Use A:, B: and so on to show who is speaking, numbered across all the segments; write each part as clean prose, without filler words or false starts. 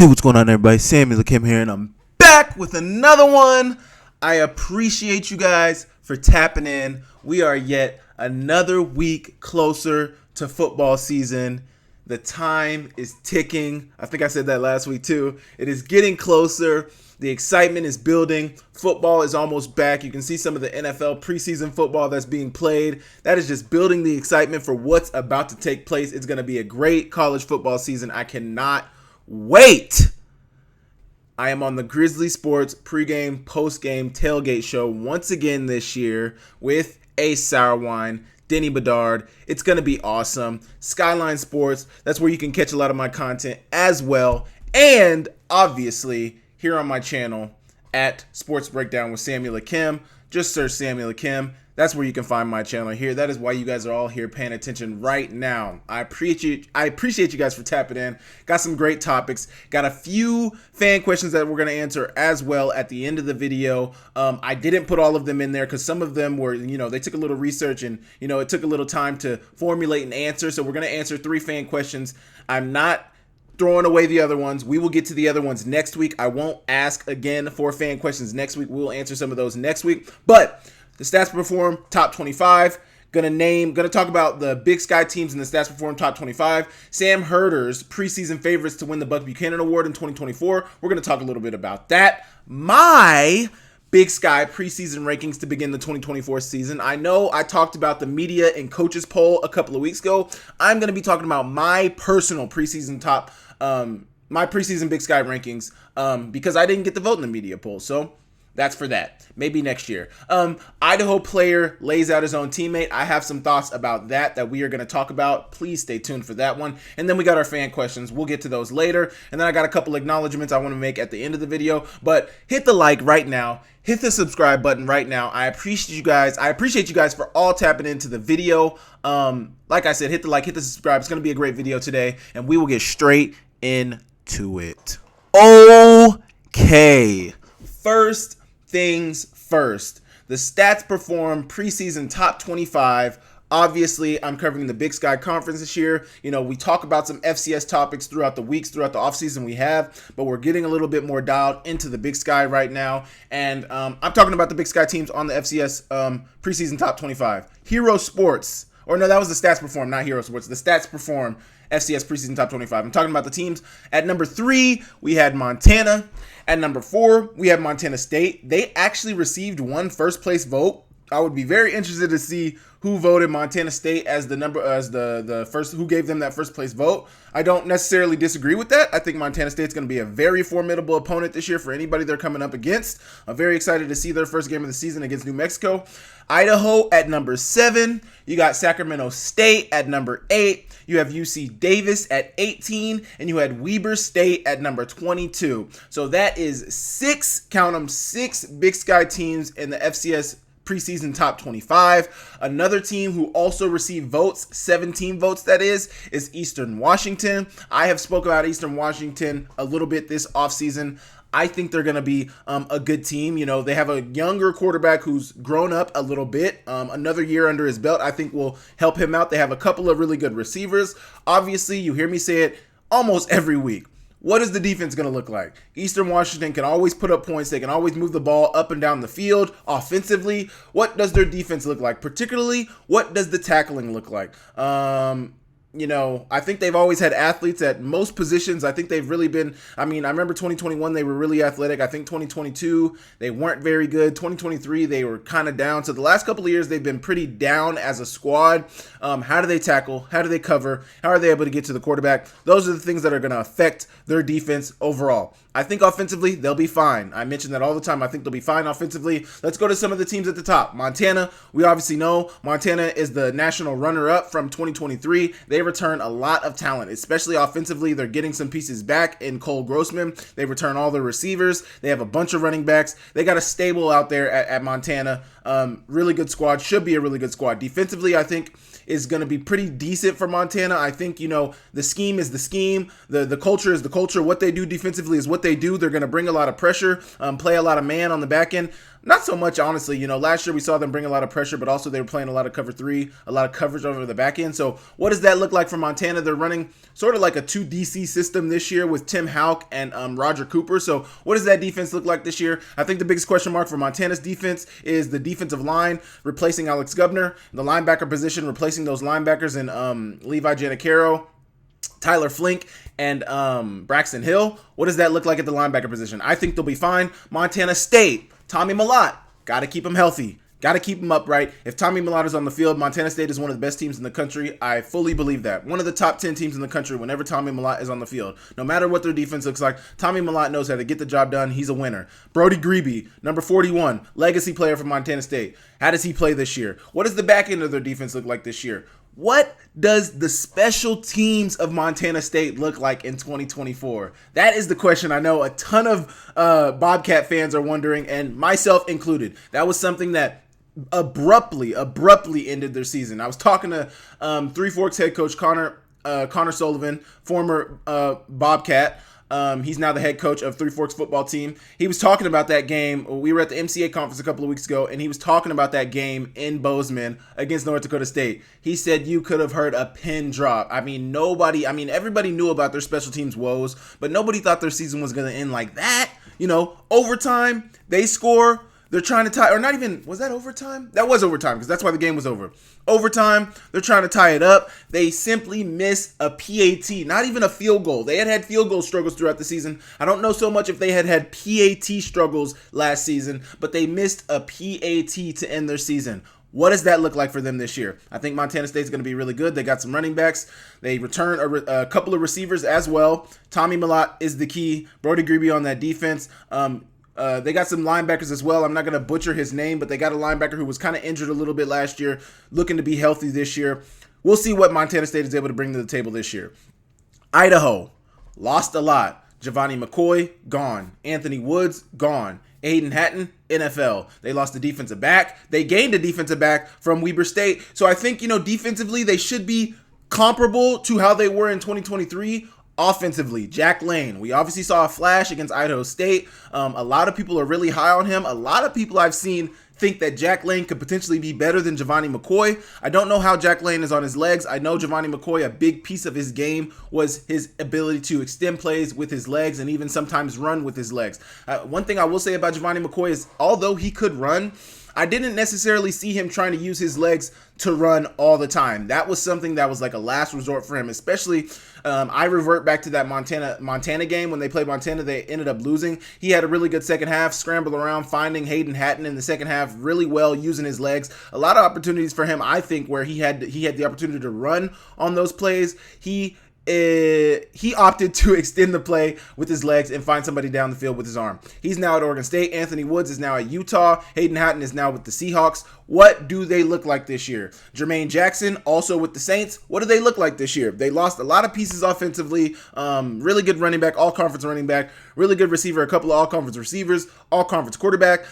A: Hey, what's going on, everybody? Samuel Akem here, and I'm back with another one. I appreciate you guys for tapping in. We are yet another week closer to football season. The time is ticking. I think I said that last week too. It is getting closer. The excitement is building. Football is almost back. You can see some of the NFL preseason football that's being played. That is just building the excitement for what's about to take place. It's going to be a great college football season. I cannot wait. I am on the Grizzly Sports pregame, postgame, tailgate show once again this year with Ace Sourwine, Denny Bedard. It's going to be awesome. Skyline Sports, that's where you can catch a lot of my content as well. And obviously, here on my channel at Sports Breakdown with Samuel Akem, just search Samuel Akem. That's where you can find my channel here. That is why you guys are all here paying attention right now. I appreciate you guys for tapping in. Got some great topics. Got a few fan questions that we're going to answer as well at the end of the video. I didn't put all of them in there because some of them were, they took a little research and, it took a little time to formulate an answer. So we're going to answer 3 fan questions. I'm not throwing away the other ones. We will get to the other ones next week. I won't ask again for fan questions next week. We will answer some of those next week. But the Stats Perform Top 25. Gonna talk about the Big Sky teams in the Stats Perform Top 25. Sam Herder's preseason favorites to win the Buchanan Award in 2024. We're gonna talk a little bit about that. My Big Sky preseason rankings to begin the 2024 season. I know I talked about the media and coaches poll a couple of weeks ago. I'm gonna be talking about my personal preseason my preseason Big Sky rankings because I didn't get the vote in the media poll. So that's for that. Maybe next year. Idaho player lays out his own teammate. I have some thoughts about that we are going to talk about. Please stay tuned for that one. And then we got our fan questions. We'll get to those later. And then I got a couple acknowledgements I want to make at the end of the video. But hit the like right now. Hit the subscribe button right now. I appreciate you guys. I appreciate you guys for all tapping into the video. Like I said, hit the like, hit the subscribe. It's going to be a great video today. And we will get straight into it. Okay. First things first, the Stats Perform Preseason Top 25. Obviously, I'm covering the Big Sky Conference this year. We talk about some FCS topics throughout the weeks, throughout the offseason we have, but we're getting a little bit more dialed into the Big Sky right now. And I'm talking about the Big Sky teams on the FCS Preseason Top 25. Hero Sports, or no, that was the Stats Perform, not Hero Sports. The Stats Perform FCS Preseason Top 25. I'm talking about the teams. At number 3, we had Montana. At number 4, we have Montana State. They actually received one first place vote. I would be very interested to see who voted Montana State as the first, who gave them that first place vote. I don't necessarily disagree with that. I think Montana State's going to be a very formidable opponent this year for anybody they're coming up against. I'm very excited to see their first game of the season against New Mexico. Idaho at number 7. You got Sacramento State at number 8. You have UC Davis at 18, and you had Weber State at number 22. So that is 6, count them, 6 Big Sky teams in the FCS Preseason Top 25. Another team who also received votes, 17 votes that is Eastern Washington. I have spoken about Eastern Washington a little bit this offseason. I think they're going to be a good team. They have a younger quarterback who's grown up a little bit. Another year under his belt, I think, will help him out. They have a couple of really good receivers. Obviously, you hear me say it almost every week. What is the defense going to look like? Eastern Washington can always put up points. They can always move the ball up and down the field. Offensively, what does their defense look like? Particularly, what does the tackling look like? I think they've always had athletes at most positions. I think they've really been, I remember 2021, they were really athletic. I think 2022, they weren't very good. 2023, they were kind of down. So the last couple of years, they've been pretty down as a squad. How do they tackle? How do they cover? How are they able to get to the quarterback? Those are the things that are going to affect their defense overall. I think offensively, they'll be fine. I mention that all the time. I think they'll be fine offensively. Let's go to some of the teams at the top. Montana, we obviously know Montana is the national runner-up from 2023. They return a lot of talent, especially offensively. They're getting some pieces back in Cole Grossman. They return all their receivers. They have a bunch of running backs. They got a stable out there at Montana. Really good squad. Should be a really good squad. Defensively, I think, is going to be pretty decent for Montana. I think, the scheme is the scheme. The culture is the culture. What they do defensively is what they do. They're going to bring a lot of pressure, play a lot of man on the back end. Not so much, honestly. Last year we saw them bring a lot of pressure, but also they were playing a lot of cover three, a lot of coverage over the back end. So what does that look like for Montana? They're running sort of like a 2 DC system this year with Tim Houck and Roger Cooper. So what does that defense look like this year? I think the biggest question mark for Montana's defense is the defensive line replacing Alex Gubner, the linebacker position replacing those linebackers in Levi Janicaro, Tyler Flink, and Braxton Hill. What does that look like at the linebacker position? I think they'll be fine. Montana State, Tommy Mellott, got to keep him healthy. Got to keep him upright. If Tommy Mellott is on the field, Montana State is one of the best teams in the country. I fully believe that. One of the top 10 teams in the country whenever Tommy Mellott is on the field. No matter what their defense looks like, Tommy Mellott knows how to get the job done. He's a winner. Brody Grebe, number 41, legacy player from Montana State. How does he play this year? What does the back end of their defense look like this year? What does the special teams of Montana State look like in 2024? That is the question I know a ton of Bobcat fans are wondering, and myself included. That was something that abruptly ended their season. I was talking to Three Forks head coach Connor Sullivan, former Bobcat. He's now the head coach of Three Forks football team. He was talking about that game. We were at the MCA conference a couple of weeks ago, and he was talking about that game in Bozeman against North Dakota State. He said you could have heard a pin drop. Everybody knew about their special teams woes, but nobody thought their season was going to end like that. Overtime, they score. They're trying to tie, or not even, was that overtime? That was overtime, because that's why the game was over. Overtime, they're trying to tie it up. They simply miss a PAT, not even a field goal. They had field goal struggles throughout the season. I don't know so much if they had PAT struggles last season, but they missed a PAT to end their season. What does that look like for them this year? I think Montana State's going to be really good. They got some running backs. They return a couple of receivers as well. Tommy Mellott is the key. Brody Grebe on that defense. They got some linebackers as well. I'm not going to butcher his name, but they got a linebacker who was kind of injured a little bit last year, looking to be healthy this year. We'll see what Montana State is able to bring to the table this year. Idaho, lost a lot. Giovanni McCoy, gone. Anthony Woods, gone. Aiden Hatton, NFL. They lost a defensive back. They gained a defensive back from Weber State. So I think, defensively, they should be comparable to how they were in 2023. Offensively, Jack Lane. We obviously saw a flash against Idaho State. A lot of people are really high on him. A lot of people I've seen think that Jack Lane could potentially be better than Giovanni McCoy. I don't know how Jack Lane is on his legs. I know Giovanni McCoy, a big piece of his game was his ability to extend plays with his legs and even sometimes run with his legs. One thing I will say about Giovanni McCoy is, although he could run, I didn't necessarily see him trying to use his legs to run all the time. That was something that was like a last resort for him, especially I revert back to that Montana game. When they played Montana, they ended up losing. He had a really good second half, scrambled around, finding Hayden Hatton in the second half really well, using his legs. A lot of opportunities for him, I think, where he had the opportunity to run on those plays. He opted to extend the play with his legs and find somebody down the field with his arm. He's now at Oregon State. Anthony Woods is now at Utah. Hayden Hatton is now with the Seahawks. What do they look like this year? Jermaine Jackson, also with the Saints. What do they look like this year? They lost a lot of pieces offensively. Really good running back, all-conference running back. Really good receiver, a couple of all-conference receivers, all-conference quarterback.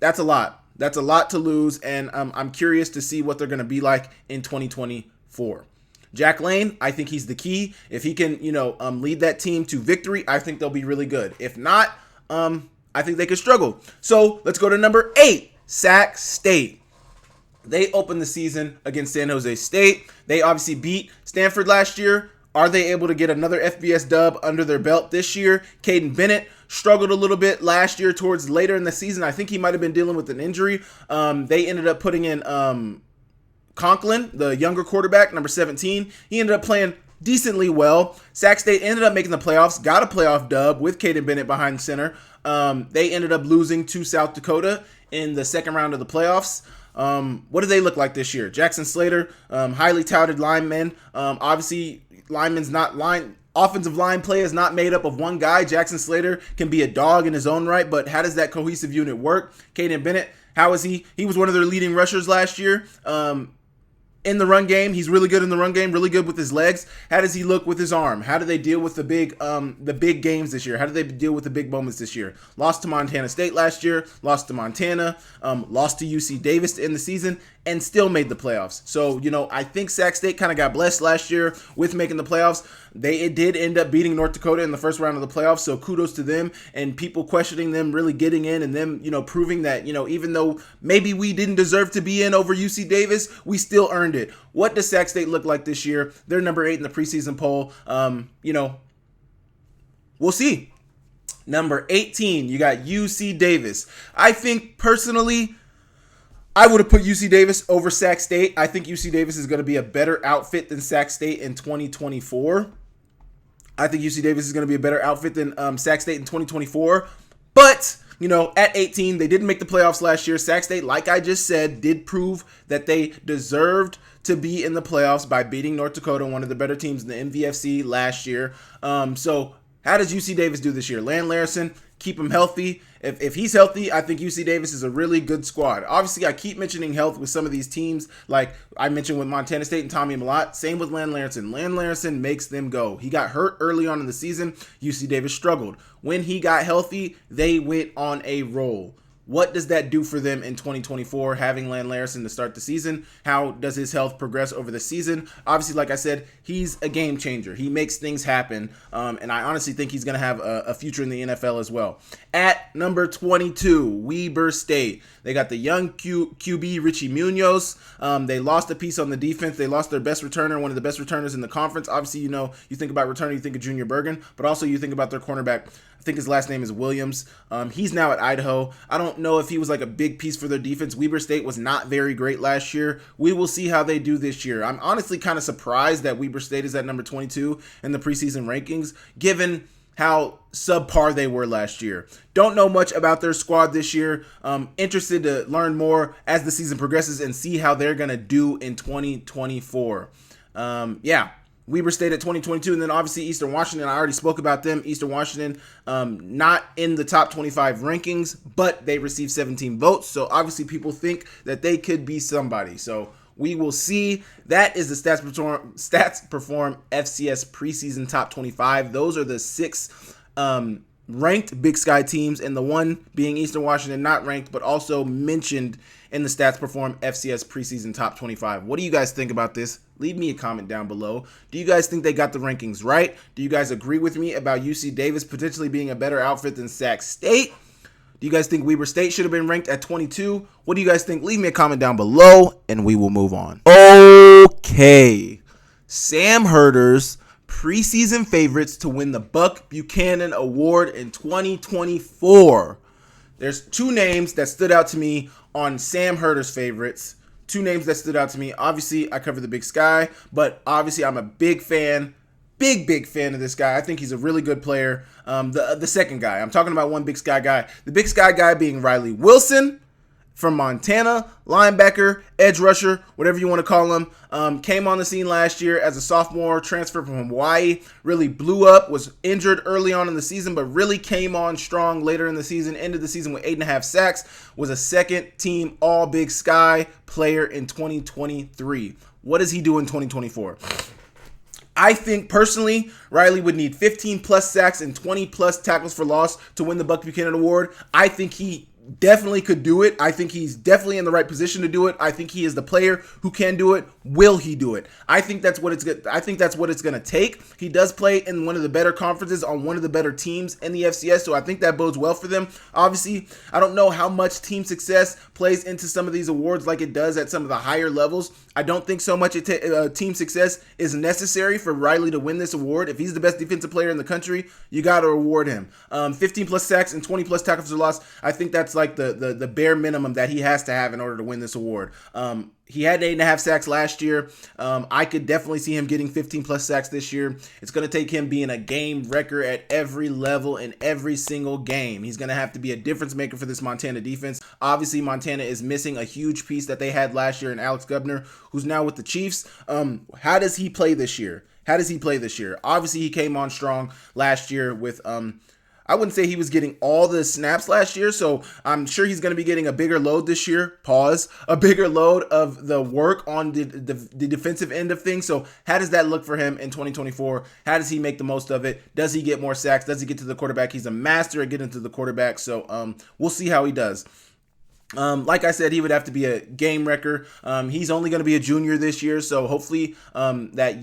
A: That's a lot. That's a lot to lose, and I'm curious to see what they're going to be like in 2024. Jack Lane, I think he's the key. If he can, lead that team to victory, I think they'll be really good. If not, I think they could struggle. So let's go to number 8, Sac State. They opened the season against San Jose State. They obviously beat Stanford last year. Are they able to get another FBS dub under their belt this year? Caden Bennett struggled a little bit last year towards later in the season. I think he might have been dealing with an injury. They ended up putting in Conklin, the younger quarterback, number 17. He ended up playing decently well. Sac State ended up making the playoffs, got a playoff dub with Caden Bennett behind center. They ended up losing to South Dakota in the second round of the playoffs. What do they look like this year? Jackson Slater, highly touted lineman. Obviously, offensive line play is not made up of one guy. Jackson Slater can be a dog in his own right, but how does that cohesive unit work? Caden Bennett, how is he? He was one of their leading rushers last year. in the run game. He's really good in the run game, really good with his legs. How does he look with his arm? How do they deal with the big games this year? How do they deal with the big moments this year? Lost to Montana State last year, lost to Montana, lost to UC Davis to end the season, and still made the playoffs. So, I think Sac State kind of got blessed last year with making the playoffs. It did end up beating North Dakota in the first round of the playoffs, so kudos to them, and people questioning them really getting in, and them, proving that, even though maybe we didn't deserve to be in over UC Davis, we still earned it. What does Sac State look like this year? They're number 8 in the preseason poll. We'll see. Number 18, you got UC Davis. I think personally, I would have put UC Davis over Sac State. I think UC Davis is going to be a better outfit than Sac State in 2024. I think UC Davis is going to be a better outfit than Sac State in 2024. But, at 18, they didn't make the playoffs last year. Sac State, like I just said, did prove that they deserved to be in the playoffs by beating North Dakota, one of the better teams in the MVFC last year. So how does UC Davis do this year? Land Larison, keep him healthy. If he's healthy, I think UC Davis is a really good squad. Obviously, I keep mentioning health with some of these teams, like I mentioned with Montana State and Tommy Mellott. Same with Land Larison. Land Larison makes them go. He got hurt early on in the season. UC Davis struggled. When he got healthy, they went on a roll. What does that do for them in 2024, having Land Larison to start the season? How does his health progress over the season? Obviously, like I said, he's a game changer. He makes things happen, and I honestly think he's going to have a future in the NFL as well. At number 22, Weber State. They got the young QB, Richie Munoz. They lost a piece on the defense. They lost their best returner, one of the best returners in the conference. Obviously, you think about returner, you think of Junior Bergen, but also you think about their cornerback. I think his last name is Williams. He's now at Idaho. I don't know if he was like a big piece for their defense. Weber State was not very great last year. We will see how they do this year. I'm honestly kind of surprised that Weber State is at number 22 in the preseason rankings, given how subpar they were last year. Don't know much about their squad this year. Interested to learn more as the season progresses and see how they're going to do in 2024. Weber State at 2022, and then obviously Eastern Washington. I already spoke about them. Eastern Washington, not in the top 25 rankings, but they received 17 votes. So obviously people think that they could be somebody. So we will see. That is the Stats Perform FCS Preseason Top 25. Those are the 6 ranked Big Sky teams, and the one being Eastern Washington, not ranked, but also mentioned in the Stats Perform FCS Preseason Top 25. What do you guys think about this? Leave me a comment down below. Do you guys think they got the rankings right? Do you guys agree with me about UC Davis potentially being a better outfit than Sac State? Do you guys think Weber State should have been ranked at 22? What do you guys think? Leave me a comment down below, and we will move on. Okay. Sam Herder's preseason favorites to win the Buck Buchanan Award in 2024. There's 2 names that stood out to me on Sam Herder's favorites. 2 names that stood out to me. Obviously, I cover the Big Sky, but obviously I'm a big fan, big fan of this guy. I think he's a really good player. The second guy, I'm talking about one Big Sky guy. The Big Sky guy being Riley Wilson from Montana, linebacker, edge rusher, whatever you want to call him. Came on the scene last year as a sophomore, transferred from Hawaii, really blew up, was injured early on in the season, but really came on strong later in the season, ended the season with 8.5 sacks, was a second-team All-Big Sky player in 2023. What does he do in 2024? I think personally, Riley would need 15 plus sacks and 20 plus tackles for loss to win the Buck Buchanan Award. I think he definitely could do it. I think he's definitely in the right position to do it. I think he is the player who can do it. Will he do it? I think that's what it's going to take. He does play in one of the better conferences on one of the better teams in the FCS, so I think that bodes well for them. Obviously, I don't know how much team success plays into some of these awards like it does at some of the higher levels. I don't think so much team success is necessary for Riley to win this award. If he's the best defensive player in the country, you got to award him. 15 plus sacks and 20 plus tackles for loss. I think that's like the bare minimum that he has to have in order to win this award. He had 8.5 sacks last year. I could definitely see him getting 15 plus sacks this year. It's going to take him being a game wrecker at every level in every single game. He's going to have to be a difference maker for this Montana defense. Obviously, Montana is missing a huge piece that they had last year in Alex Gubner, who's now with the Chiefs. How does he play this year? Obviously, he came on strong last year with I wouldn't say he was getting all the snaps last year, so I'm sure he's going to be getting a bigger load this year. Pause. A bigger load of the work on the defensive end of things. So how does that look for him in 2024? How does he make the most of it? Does he get more sacks? Does he get to the quarterback? He's a master at getting to the quarterback, so we'll see how he does. Like I said, he would have to be a game wrecker. He's only going to be a junior this year, so hopefully that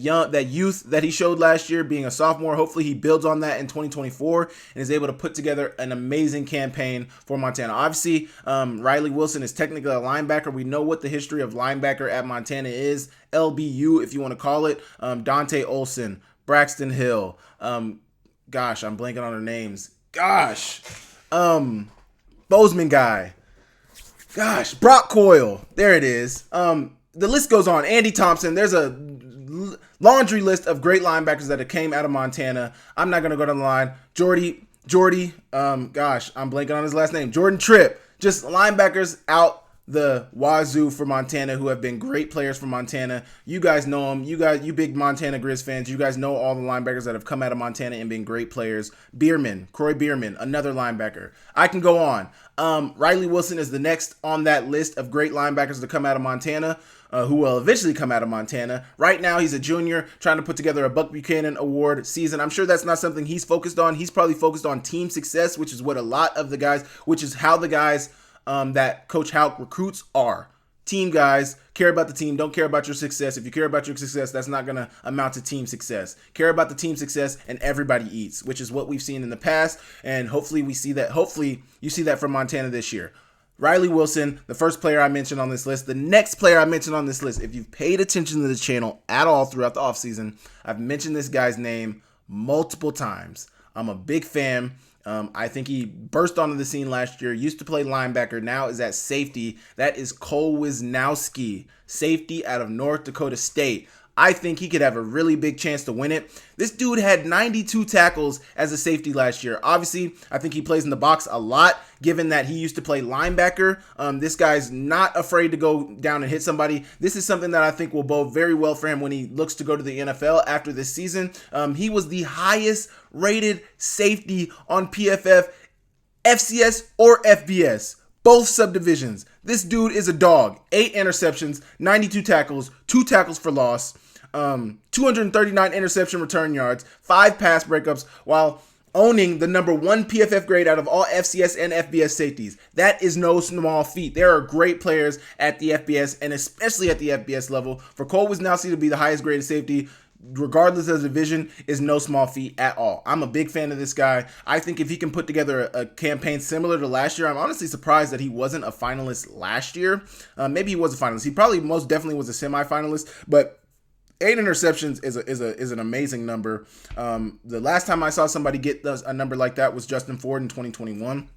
A: youth that he showed last year, being a sophomore, hopefully he builds on that in 2024 and is able to put together an amazing campaign for Montana. Obviously, Riley Wilson is technically a linebacker. We know what the history of linebacker at Montana is. LBU, if you want to call it. Dante Olson, Braxton Hill. Gosh, I'm blanking on their names. Bozeman guy. Gosh, Brock Coyle. There it is. The list goes on. Andy Thompson. There's a laundry list of great linebackers that came out of Montana. I'm not going to go down the line. Jordy, gosh, I'm blanking on his last name. Jordan Tripp. Just linebackers out the wazoo for Montana who have been great players for Montana. You guys know them. You big Montana Grizz fans, you guys know all the linebackers that have come out of Montana and been great players. Croy Bierman, another linebacker. I can go on. Riley Wilson is the next on that list of great linebackers to come out of Montana, who will eventually come out of Montana. Right now, he's a junior trying to put together a Buck Buchanan Award season. I'm sure that's not something he's focused on. He's probably focused on team success, which is how the guys that Coach Houck recruits are. Team guys, care about the team, don't care about your success. If you care about your success, that's not going to amount to team success. Care about the team success and everybody eats, which is what we've seen in the past, and hopefully you see that from Montana this year. Riley Wilson, the first player I mentioned on this list. The next player I mentioned on this list, if you've paid attention to the channel at all throughout the offseason, I've mentioned this guy's name multiple times. I'm a big fan. I think he burst onto the scene last year, used to play linebacker, now is at safety. That is Cole Wisnowski, safety out of North Dakota State. I think he could have a really big chance to win it. This dude had 92 tackles as a safety last year. Obviously, I think he plays in the box a lot, given that he used to play linebacker. This guy's not afraid to go down and hit somebody. This is something that I think will bode very well for him when he looks to go to the NFL after this season. He was the highest rated safety on PFF, FCS, or FBS. Both subdivisions. This dude is a dog. 8 interceptions, 92 tackles, 2 tackles for loss, 239 interception return yards, 5 pass breakups, while owning the number 1 PFF grade out of all FCS and FBS safeties. That is no small feat. There are great players at the FBS and especially at the FBS level. For Cole Wisnowski to be the highest graded safety, regardless of the division, is no small feat at all. I'm a big fan of this guy. I think if he can put together a campaign similar to last year, I'm honestly surprised that he wasn't a finalist last year. Maybe he was a finalist. He probably most definitely was a semifinalist, but 8 interceptions is an amazing number. The last time I saw somebody get a number like that was Justin Ford in 2021.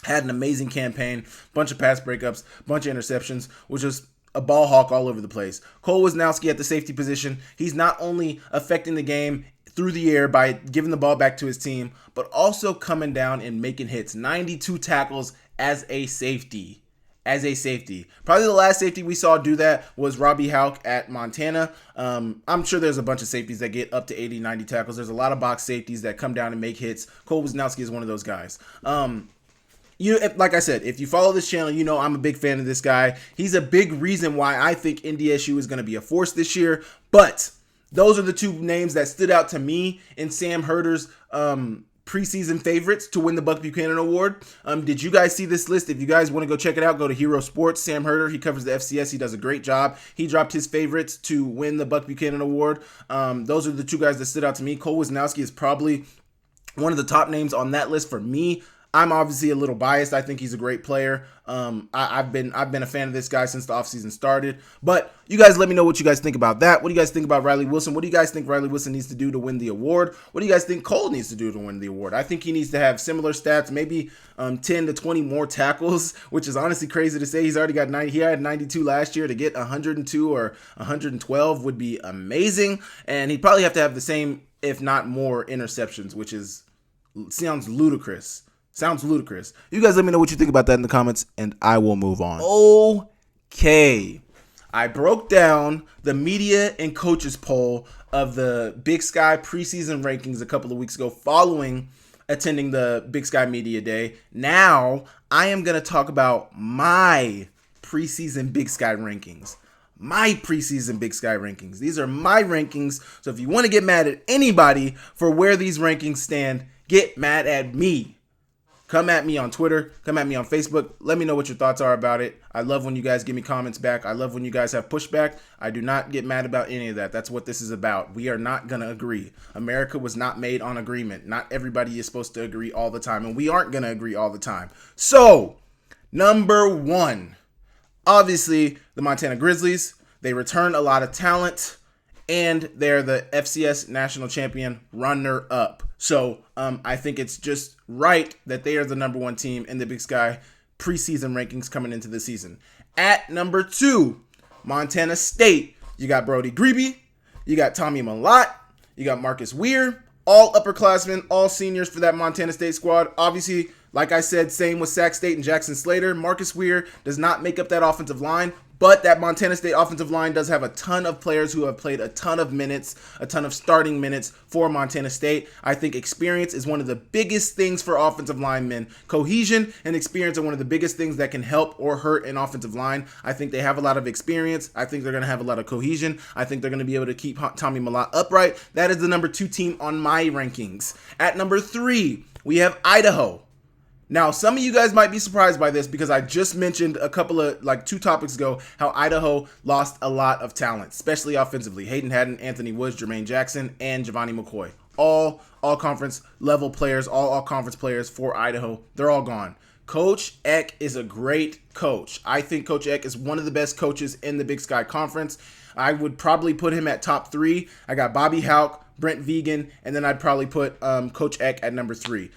A: Had an amazing campaign, bunch of pass breakups, bunch of interceptions, which was a ball hawk all over the place. Cole Wisnowski at the safety position. He's not only affecting the game through the air by giving the ball back to his team, but also coming down and making hits. 92 tackles as a safety. Probably the last safety we saw do that was Robbie Houck at Montana. I'm sure there's a bunch of safeties that get up to 80, 90 tackles. There's a lot of box safeties that come down and make hits. Cole Wisnowski is one of those guys. Like I said, if you follow this channel, you know I'm a big fan of this guy. He's a big reason why I think NDSU is going to be a force this year. But those are the 2 names that stood out to me in Sam Herder's preseason favorites to win the Buck Buchanan Award. Did you guys see this list? If you guys want to go check it out, go to Hero Sports. Sam Herder, he covers the FCS. He does a great job. He dropped his favorites to win the Buck Buchanan Award. Those are the 2 guys that stood out to me. Cole Wisnowski is probably one of the top names on that list for me. I'm obviously a little biased. I think he's a great player. I've been a fan of this guy since the offseason started. But you guys let me know what you guys think about that. What do you guys think about Riley Wilson? What do you guys think Riley Wilson needs to do to win the award? What do you guys think Cole needs to do to win the award? I think he needs to have similar stats, maybe 10 to 20 more tackles, which is honestly crazy to say. He's already got 90. He had 92 last year. To get 102 or 112 would be amazing. And he'd probably have to have the same, if not more, interceptions, which sounds ludicrous. You guys let me know what you think about that in the comments, and I will move on. Okay. I broke down the media and coaches poll of the Big Sky preseason rankings a couple of weeks ago following attending the Big Sky Media Day. Now, I am going to talk about my preseason Big Sky rankings. These are my rankings. So if you want to get mad at anybody for where these rankings stand, get mad at me. Come at me on Twitter. Come at me on Facebook. Let me know what your thoughts are about it. I love when you guys give me comments back. I love when you guys have pushback. I do not get mad about any of that. That's what this is about. We are not going to agree. America was not made on agreement. Not everybody is supposed to agree all the time, and we aren't going to agree all the time. So, number one, obviously, the Montana Grizzlies. They return a lot of talent, and they're the FCS national champion runner-up. So I think it's just right that they are the number one team in the Big Sky preseason rankings coming into the season. At number two, Montana State. You got Brody Grebe. You got Tommy Mellott. You got Marcus Weir. All upperclassmen, all seniors for that Montana State squad. Obviously, like I said, same with Sac State and Jackson Slater. Marcus Weir does not make up that offensive line, but that Montana State offensive line does have a ton of players who have played a ton of minutes, a ton of starting minutes for Montana State. I think experience is one of the biggest things for offensive linemen. Cohesion and experience are one of the biggest things that can help or hurt an offensive line. I think they have a lot of experience. I think they're going to have a lot of cohesion. I think they're going to be able to keep Tommy Mellott upright. That is the number two team on my rankings. At number three, we have Idaho. Now, some of you guys might be surprised by this because I just mentioned a couple of, two topics ago, how Idaho lost a lot of talent, especially offensively. Hayden Haddon, Anthony Woods, Jermaine Jackson, and Giovanni McCoy. All conference level players, all conference players for Idaho. They're all gone. Coach Eck is a great coach. I think Coach Eck is one of the best coaches in the Big Sky Conference. I would probably put him at top three. I got Bobby Houck, Brent Vegan, and then I'd probably put Coach Eck at number three.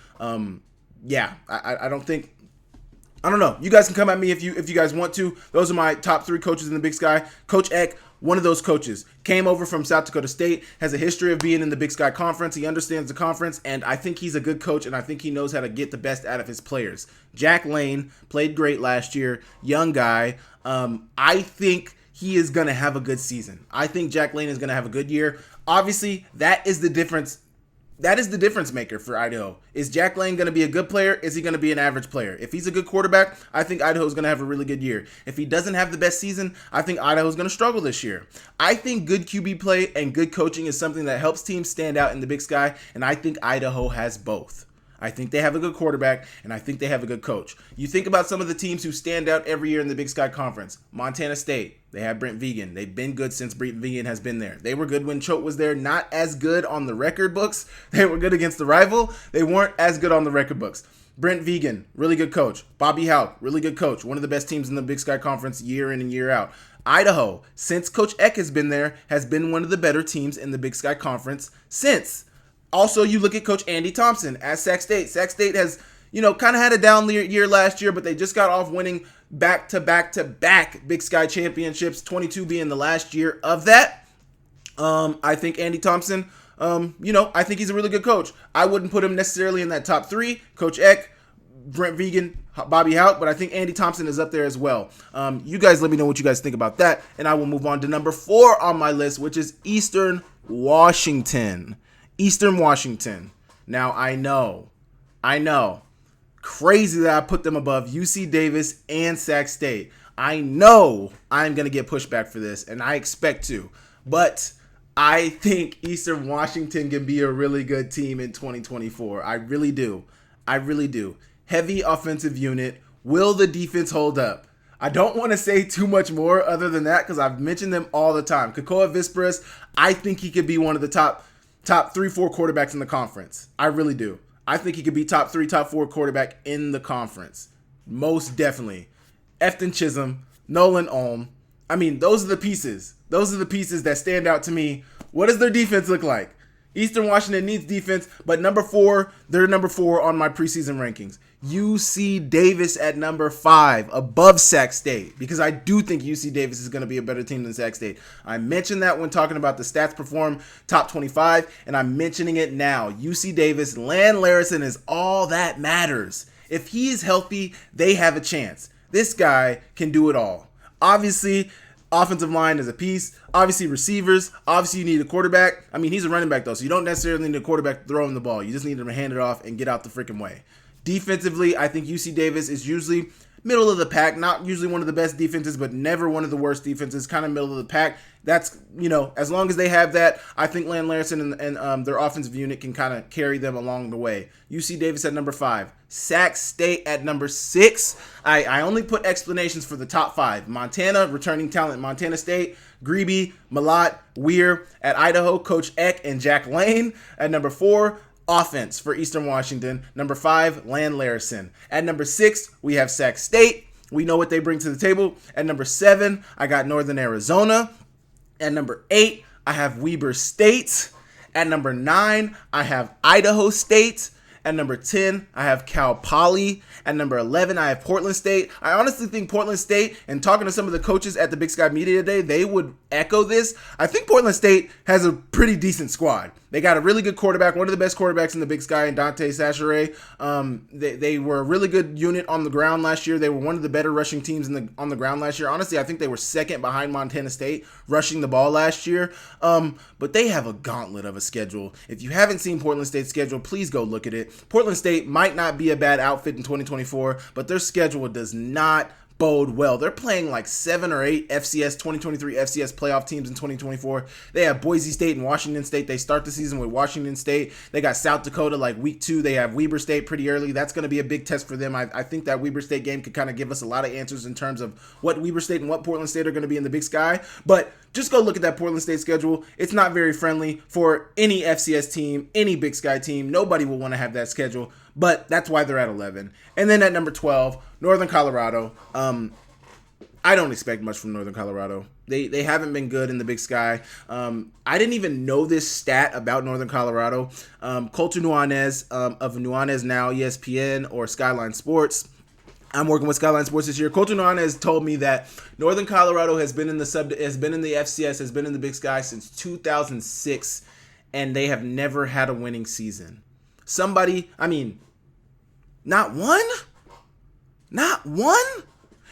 A: Yeah, I don't know. You guys can come at me if you guys want to. Those are my top three coaches in the Big Sky. Coach Eck, one of those coaches, came over from South Dakota State, has a history of being in the Big Sky Conference. He understands the conference, and I think he's a good coach, and I think he knows how to get the best out of his players. Jack Lane played great last year, young guy. I think he is going to have a good season. I think Jack Lane is going to have a good year. Obviously, that is the difference. That is the difference maker for Idaho. Is Jack Lane going to be a good player? Is he going to be an average player? If he's a good quarterback, I think Idaho is going to have a really good year. If he doesn't have the best season, I think Idaho is going to struggle this year. I think good QB play and good coaching is something that helps teams stand out in the Big Sky, and I think Idaho has both. I think they have a good quarterback, and I think they have a good coach. You think about some of the teams who stand out every year in the Big Sky Conference. Montana State, they have Brent Vegan. They've been good since Brent Vegan has been there. They were good when Choate was there, not as good on the record books. They were good against the rival. They weren't as good on the record books. Brent Vegan, really good coach. Bobby Houck, really good coach. One of the best teams in the Big Sky Conference year in and year out. Idaho, since Coach Eck has been there, has been one of the better teams in the Big Sky Conference since. Also, you look at Coach Andy Thompson at Sac State. Sac State has, kind of had a down year last year, but they just got off winning back-to-back Big Sky championships, 22 being the last year of that. I think Andy Thompson, I think he's a really good coach. I wouldn't put him necessarily in that top three. Coach Eck, Brent Vegan, Bobby Houck, but I think Andy Thompson is up there as well. You guys let me know what you guys think about that, and I will move on to number 4 on my list, which is Eastern Washington. Eastern Washington. Now, I know, crazy that I put them above UC Davis and Sac State. I know I'm going to get pushback for this, and I expect to, but I think Eastern Washington can be a really good team in 2024. I really do. Heavy offensive unit. Will the defense hold up? I don't want to say too much more other than that because I've mentioned them all the time. Kakoa Visperas, I think he could be one of the top 3-4 quarterbacks in the conference. I really do. I think he could be top 3, top 4 quarterback in the conference. Most definitely. Efton Chisholm, Nolan Ulm. I mean, those are the pieces. Those are the pieces that stand out to me. What does their defense look like? Eastern Washington needs defense, but they're number 4 on my preseason rankings. UC Davis at number 5, above Sac State, because I do think UC Davis is going to be a better team than Sac State. I mentioned that when talking about the Stats Perform Top 25, and I'm mentioning it now. UC Davis, Lan Larison is all that matters. If he is healthy, they have a chance. This guy can do it all. Obviously, Offensive line is a piece. Obviously, receivers. Obviously, you need a quarterback. I mean, he's a running back, though, so you don't necessarily need a quarterback to throw him the ball. You just need him to hand it off and get out the freaking way. Defensively, I think UC Davis is usually middle of the pack. Not usually one of the best defenses, but never one of the worst defenses. Kind of middle of the pack. That's, as long as they have that, I think Land Larson and their offensive unit can kind of carry them along the way. UC Davis at number 5. Sac State at number 6. I only put explanations for the top 5. Montana, returning talent, Montana State. Grebe, Malott, Weir. At Idaho, Coach Eck and Jack Lane. At number 4, offense for Eastern Washington. Number 5, Land Larson. At number 6, we have Sac State. We know what they bring to the table. At number 7, I got Northern Arizona. At number 8, I have Weber State. At number 9, I have Idaho State. At number 10, I have Cal Poly. At number 11, I have Portland State. I honestly think Portland State, and talking to some of the coaches at the Big Sky Media Day, they would echo this. I think Portland State has a pretty decent squad. They got a really good quarterback, one of the best quarterbacks in the Big Sky, in Dante Sachere. They were a really good unit on the ground last year. They were one of the better rushing teams on the ground last year. Honestly, I think they were second behind Montana State rushing the ball last year. But they have a gauntlet of a schedule. If you haven't seen Portland State's schedule, please go look at it. Portland State might not be a bad outfit in 2024, but their schedule does not bode well. They're playing like 7 or 8 FCS 2023 FCS playoff teams in 2024. They have Boise State and Washington State. They start the season with Washington State. They got South Dakota like week 2. They have Weber State pretty early. That's going to be a big test for them. I think that Weber State game could kind of give us a lot of answers in terms of what Weber State and what Portland State are going to be in the Big Sky. But just go look at that Portland State schedule. It's not very friendly for any FCS team, any Big Sky team. Nobody will want to have that schedule. But that's why they're at 11. And then at number 12, Northern Colorado. I don't expect much from Northern Colorado. They haven't been good in the Big Sky. I didn't even know this stat about Northern Colorado. Colter Nuanez of Nuanez Now, ESPN, or Skyline Sports. I'm working with Skyline Sports this year. Colter Nuanez told me that Northern Colorado has been in the FCS, has been in the Big Sky since 2006, and they have never had a winning season. Not one? Not one?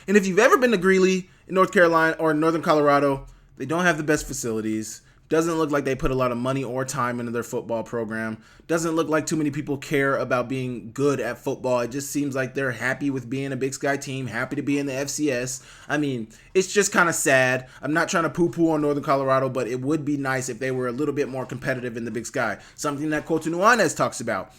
A: And if you've ever been to Greeley in North Carolina or Northern Colorado, they don't have the best facilities. Doesn't look like they put a lot of money or time into their football program. Doesn't look like too many people care about being good at football. It just seems like they're happy with being a Big Sky team, happy to be in the FCS. It's just kind of sad. I'm not trying to poo-poo on Northern Colorado, but it would be nice if they were a little bit more competitive in the Big Sky. Something that Colter Nuanez talks about.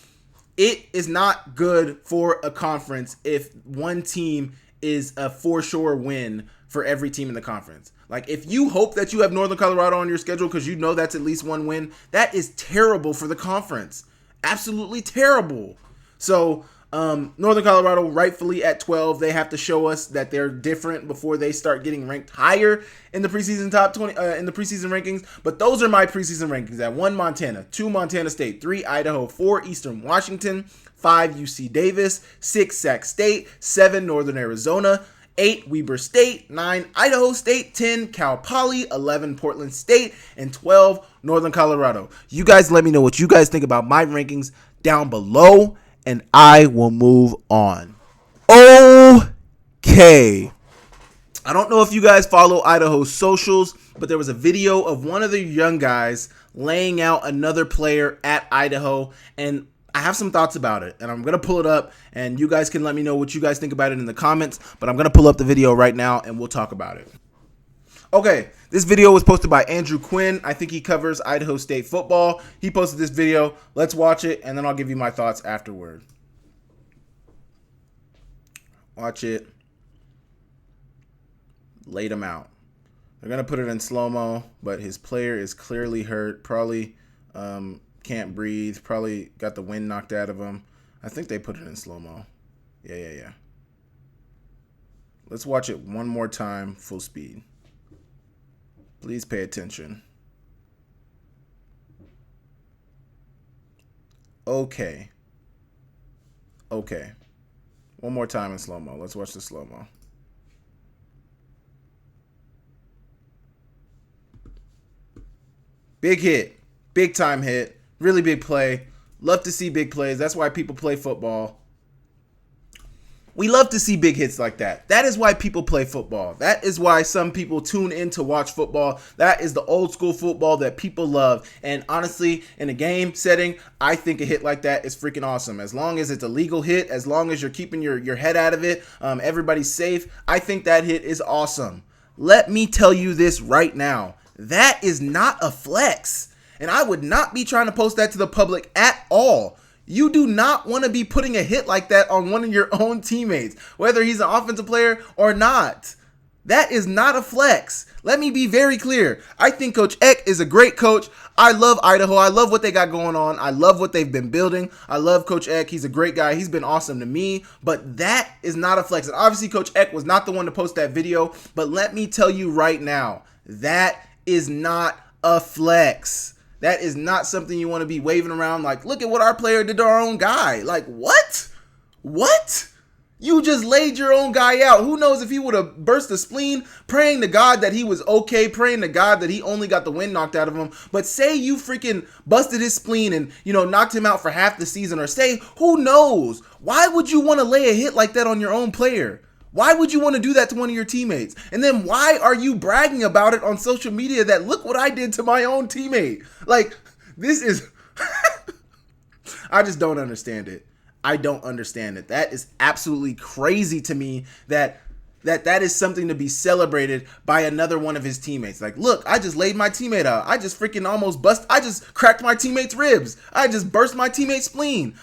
A: It is not good for a conference if one team is a for sure win for every team in the conference. Like, if you hope that you have Northern Colorado on your schedule because you know that's at least one win, that is terrible for the conference. Absolutely terrible. So, Northern Colorado rightfully at 12. They have to show us that they're different before they start getting ranked higher in the preseason top 20 in the preseason rankings. But those are my preseason rankings: at 1 Montana, 2 Montana State, 3 Idaho, 4 Eastern Washington, 5 UC Davis, 6 Sac State, 7 Northern Arizona, 8 Weber State, 9 Idaho State, 10 Cal Poly, 11 Portland State, and 12 Northern Colorado. You guys let me know what you guys think about my rankings down below, and I will move on. Okay. I don't know if you guys follow Idaho's socials, but there was a video of one of the young guys laying out another player at Idaho, and I have some thoughts about it, and I'm going to pull it up, and you guys can let me know what you guys think about it in the comments, but I'm going to pull up the video right now, and we'll talk about it. Okay, this video was posted by Andrew Quinn. I think he covers Idaho State football. He posted this video. Let's watch it, and then I'll give you my thoughts afterward. Watch it. Laid him out. They're going to put it in slow-mo, but his player is clearly hurt. Probably can't breathe. Probably got the wind knocked out of him. I think they put it in slow-mo. Yeah. Let's watch it one more time, full speed. Please pay attention. Okay. One more time in slow-mo. Let's watch the slow-mo. Big hit. Big time hit. Really big play. Love to see big plays. That's why people play football. We love to see big hits like that. That is why people play football. That is why some people tune in to watch football. That is the old school football that people love. And honestly, in a game setting, I think a hit like that is freaking awesome. As long as it's a legal hit, as long as you're keeping your head out of it, everybody's safe, I think that hit is awesome. Let me tell you this right now. That is not a flex. And I would not be trying to post that to the public at all. You do not want to be putting a hit like that on one of your own teammates, whether he's an offensive player or not. That is not a flex. Let me be very clear. I think Coach Eck is a great coach. I love Idaho. I love what they got going on. I love what they've been building. I love Coach Eck. He's a great guy. He's been awesome to me, but that is not a flex. And obviously Coach Eck was not the one to post that video, but let me tell you right now, that is not a flex. That is not something you want to be waving around like, look at what our player did to our own guy. Like, what? What? You just laid your own guy out. Who knows if he would have burst the spleen, praying to God that he was okay, praying to God that he only got the wind knocked out of him. But say you freaking busted his spleen and, knocked him out for half the season, or say, who knows? Why would you want to lay a hit like that on your own player? Why would you want to do that to one of your teammates? And then why are you bragging about it on social media that look what I did to my own teammate? Like, this is, I just don't understand it. I don't understand it. That is absolutely crazy to me that is something to be celebrated by another one of his teammates. Like, look, I just laid my teammate out. I just freaking I just cracked my teammate's ribs. I just burst my teammate's spleen.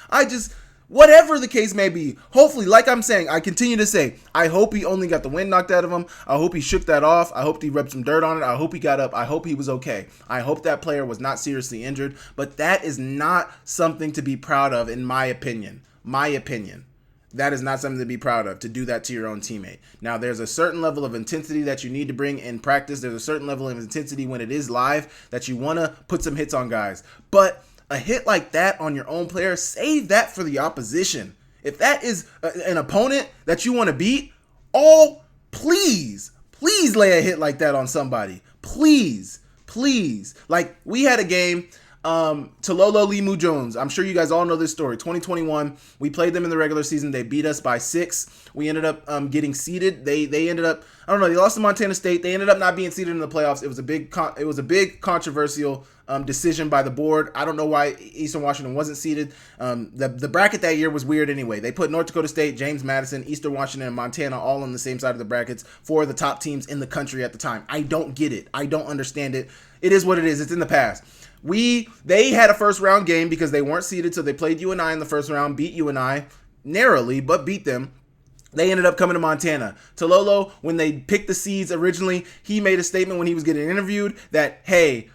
A: Whatever the case may be, hopefully, like I'm saying, I continue to say, I hope he only got the wind knocked out of him. I hope he shook that off. I hope he rubbed some dirt on it. I hope he got up. I hope he was okay. I hope that player was not seriously injured, but that is not something to be proud of, in my opinion. That is not something to be proud of, to do that to your own teammate. Now, there's a certain level of intensity that you need to bring in practice. There's a certain level of intensity when it is live that you want to put some hits on guys. But a hit like that on your own player, save that for the opposition. If that is an opponent that you want to beat, please lay a hit like that on somebody. Please. Like, we had a game, Tololo Limu Jones. I'm sure you guys all know this story. 2021, we played them in the regular season. They beat us by 6. We ended up getting seeded. They ended up, they lost to Montana State. They ended up not being seeded in the playoffs. It was a big controversial decision by the board. I don't know why Eastern Washington wasn't seeded. The bracket that year was weird anyway. They put North Dakota State, James Madison, Eastern Washington, and Montana all on the same side of the brackets for the top teams in the country at the time. I don't get it. I don't understand it. It is what it is. It's in the past. They had a first round game because they weren't seeded, so they played UNI in the first round, beat UNI narrowly, but beat them. They ended up coming to Montana. Tololo, when they picked the seeds originally, he made a statement when he was getting interviewed that, hey,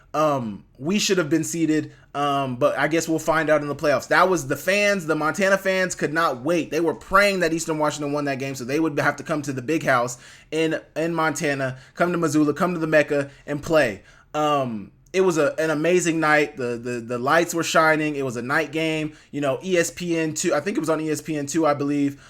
A: we should have been seeded, but I guess we'll find out in the playoffs. That was the Montana fans could not wait. They were praying that Eastern Washington won that game, so they would have to come to the big house in Montana, come to Missoula, come to the Mecca, and play. It was an amazing night. The lights were shining. It was a night game. ESPN2. I think it was on ESPN2, I believe.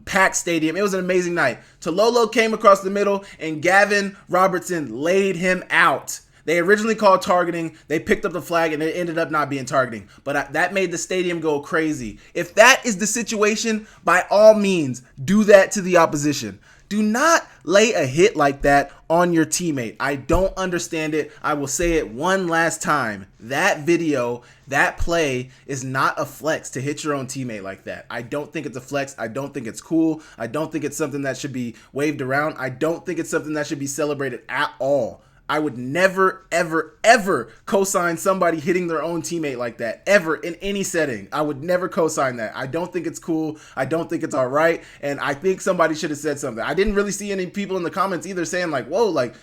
A: Packed stadium. It was an amazing night. Tololo came across the middle, and Gavin Robertson laid him out. They originally called targeting. They picked up the flag, and it ended up not being targeting. But that made the stadium go crazy. If that is the situation, by all means, do that to the opposition. Do not lay a hit like that on your teammate. I don't understand it. I will say it one last time. That video, that play is not a flex to hit your own teammate like that. I don't think it's a flex. I don't think it's cool. I don't think it's something that should be waved around. I don't think it's something that should be celebrated at all. I would never, ever, ever co-sign somebody hitting their own teammate like that, ever, in any setting. I would never co-sign that. I don't think it's cool. I don't think it's all right. And I think somebody should have said something. I didn't really see any people in the comments either saying like, whoa, like,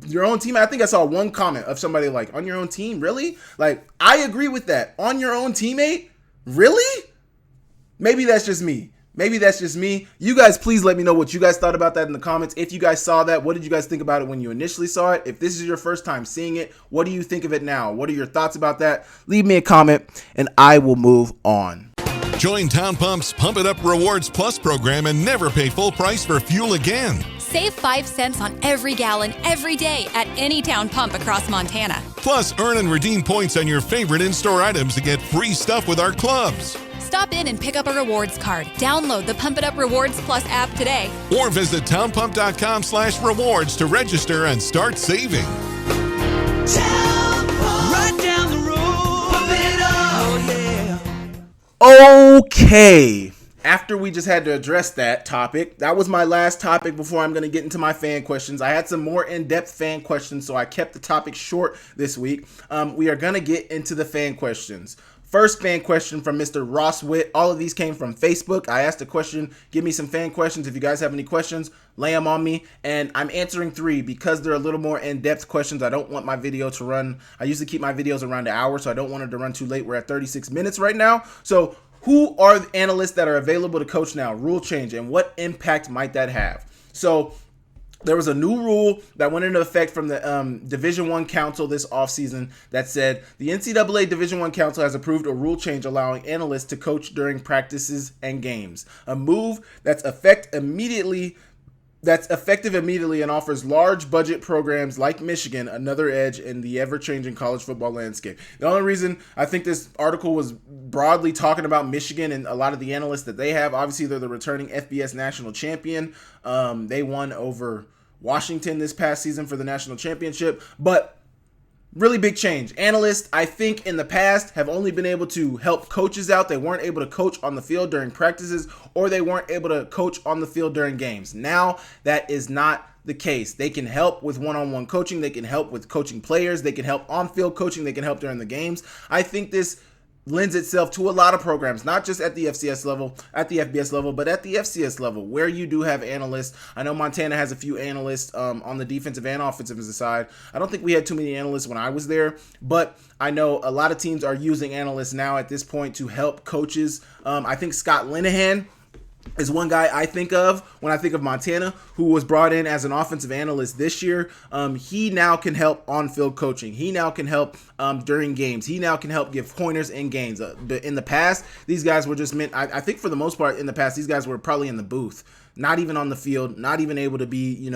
A: your own team. I think I saw one comment of somebody like, on your own team, really? Like, I agree with that. On your own teammate? Really? Maybe that's just me. You guys, please let me know what you guys thought about that in the comments. If you guys saw that, what did you guys think about it when you initially saw it? If this is your first time seeing it, what do you think of it now? What are your thoughts about that? Leave me a comment and I will move on.
B: Join Town Pump's Pump It Up Rewards Plus program and never pay full price for fuel again.
C: Save 5 cents on every gallon every day at any Town Pump across Montana.
B: Plus, earn and redeem points on your favorite in-store items to get free stuff with our clubs.
C: Stop in and pick up a rewards card. Download the Pump It Up Rewards Plus app today.
B: Or visit townpump.com/rewards to register and start saving.
D: Right down the road. Pump it up. Oh, yeah.
A: Okay. After we just had to address that topic, that was my last topic before I'm going to get into my fan questions. I had some more in-depth fan questions, so I kept the topic short this week. We are going to get into the fan questions. First fan question from Mr. Ross Witt. All of these came from Facebook. I asked a question, give me some fan questions. If you guys have any questions, lay them on me. And I'm answering 3 because they're a little more in-depth questions. I don't want my video to run. I usually keep my videos around an hour, so I don't want it to run too late. We're at 36 minutes right now. So who are the analysts that are available to coach now? Rule change, and what impact might that have? So there was a new rule that went into effect from the Division I Council this offseason that said the NCAA Division I Council has approved a rule change allowing analysts to coach during practices and games. A move that's effective immediately and offers large budget programs like Michigan another edge in the ever-changing college football landscape. The only reason I think this article was broadly talking about Michigan and a lot of the analysts that they have, obviously they're the returning FBS national champion. They won over Washington this past season for the national championship, but really big change. Analysts, I think in the past, have only been able to help coaches out. They weren't able to coach on the field during practices, or they weren't able to coach on the field during games. Now, that is not the case. They can help with one-on-one coaching. They can help with coaching players. They can help on-field coaching. They can help during the games. I think this lends itself to a lot of programs, not just at the FCS level, at the FBS level, but at the FCS level, where you do have analysts. I know Montana has a few analysts on the defensive and offensive side. I don't think we had too many analysts when I was there, but I know a lot of teams are using analysts now at this point to help coaches. I think Scott Linehan is one guy I think of when I think of Montana, who was brought in as an offensive analyst this year. He now can help on-field coaching. He now can help during games. He now can help give pointers in games. In the past, these guys were just meant, I think for the most part in the past, these guys were probably in the booth, not even on the field, not even able to be,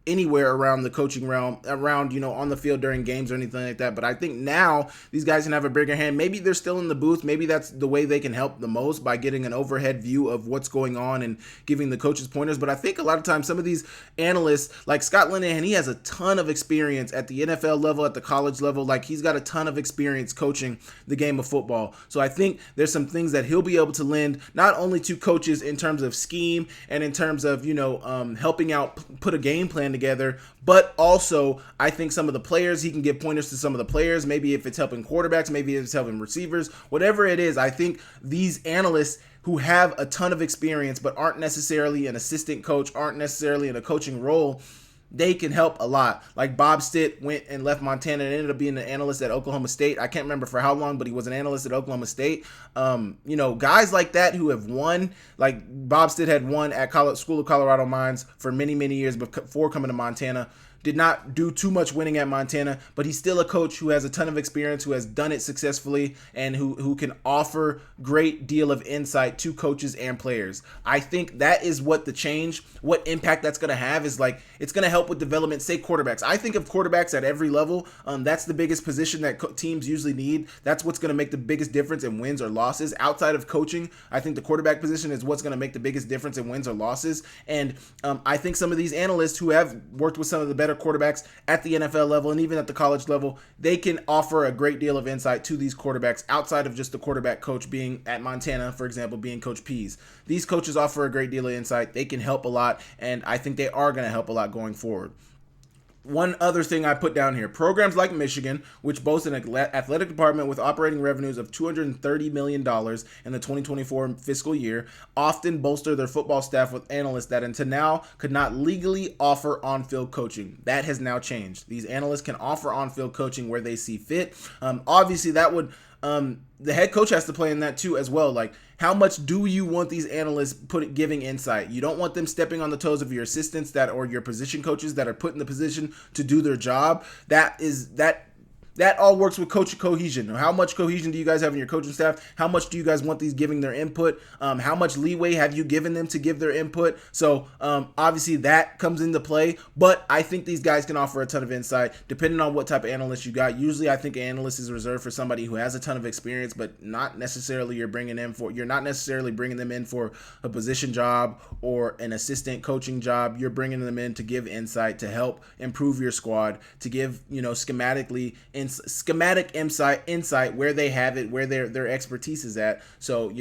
A: anywhere around the coaching realm, around, on the field during games or anything like that. But I think now these guys can have a bigger hand. Maybe they're still in the booth. Maybe that's the way they can help the most, by getting an overhead view of what's going on and giving the coaches pointers. But I think a lot of times some of these analysts, like Scott Linehan, he has a ton of experience at the NFL level, at the college level. Like, he's got a ton of experience coaching the game of football. So I think there's some things that he'll be able to lend not only to coaches in terms of scheme and in terms of, helping out, put a game plan together, but also I think some of the players, he can give pointers to some of the players. Maybe if it's helping quarterbacks, maybe if it's helping receivers, whatever it is. I think these analysts who have a ton of experience but aren't necessarily an assistant coach, aren't necessarily in a coaching role, they can help a lot. Like Bob Stitt went and left Montana and ended up being an analyst at Oklahoma State. I can't remember for how long, but he was an analyst at Oklahoma State. Guys like that who have won, like Bob Stitt had won at School of Colorado Mines for many, many years before coming to Montana. Did not do too much winning at Montana, but he's still a coach who has a ton of experience, who has done it successfully, and who can offer great deal of insight to coaches and players. I think that is what what impact that's going to have is, like, it's going to help with development, say quarterbacks. I think of quarterbacks at every level. That's the biggest position that teams usually need. That's what's going to make the biggest difference in wins or losses. Outside of coaching, I think the quarterback position is what's going to make the biggest difference in wins or losses. And I think some of these analysts who have worked with some of the better quarterbacks at the NFL level and even at the college level, they can offer a great deal of insight to these quarterbacks outside of just the quarterback coach being at Montana, for example, being Coach Pease. These coaches offer a great deal of insight. They can help a lot, and I think they are going to help a lot going forward. One other thing I put down here, programs like Michigan, which boast an athletic department with operating revenues of $230 million in the 2024 fiscal year, often bolster their football staff with analysts that until now could not legally offer on-field coaching. That has now changed. These analysts can offer on-field coaching where they see fit. Obviously, that would the head coach has to play in that too as well. Like, how much do you want these analysts giving insight? You don't want them stepping on the toes of your assistants or your position coaches that are put in the position to do their job. That that all works with coach cohesion. How much cohesion do you guys have in your coaching staff? How much do you guys want these giving their input? How much leeway have you given them to give their input? So obviously that comes into play, but I think these guys can offer a ton of insight depending on what type of analyst you got. Usually I think an analyst is reserved for somebody who has a ton of experience, but not necessarily you're not necessarily bringing them in for a position job or an assistant coaching job. You're bringing them in to give insight, to help improve your squad, to give, schematic insight where they have it, where their expertise is at. So,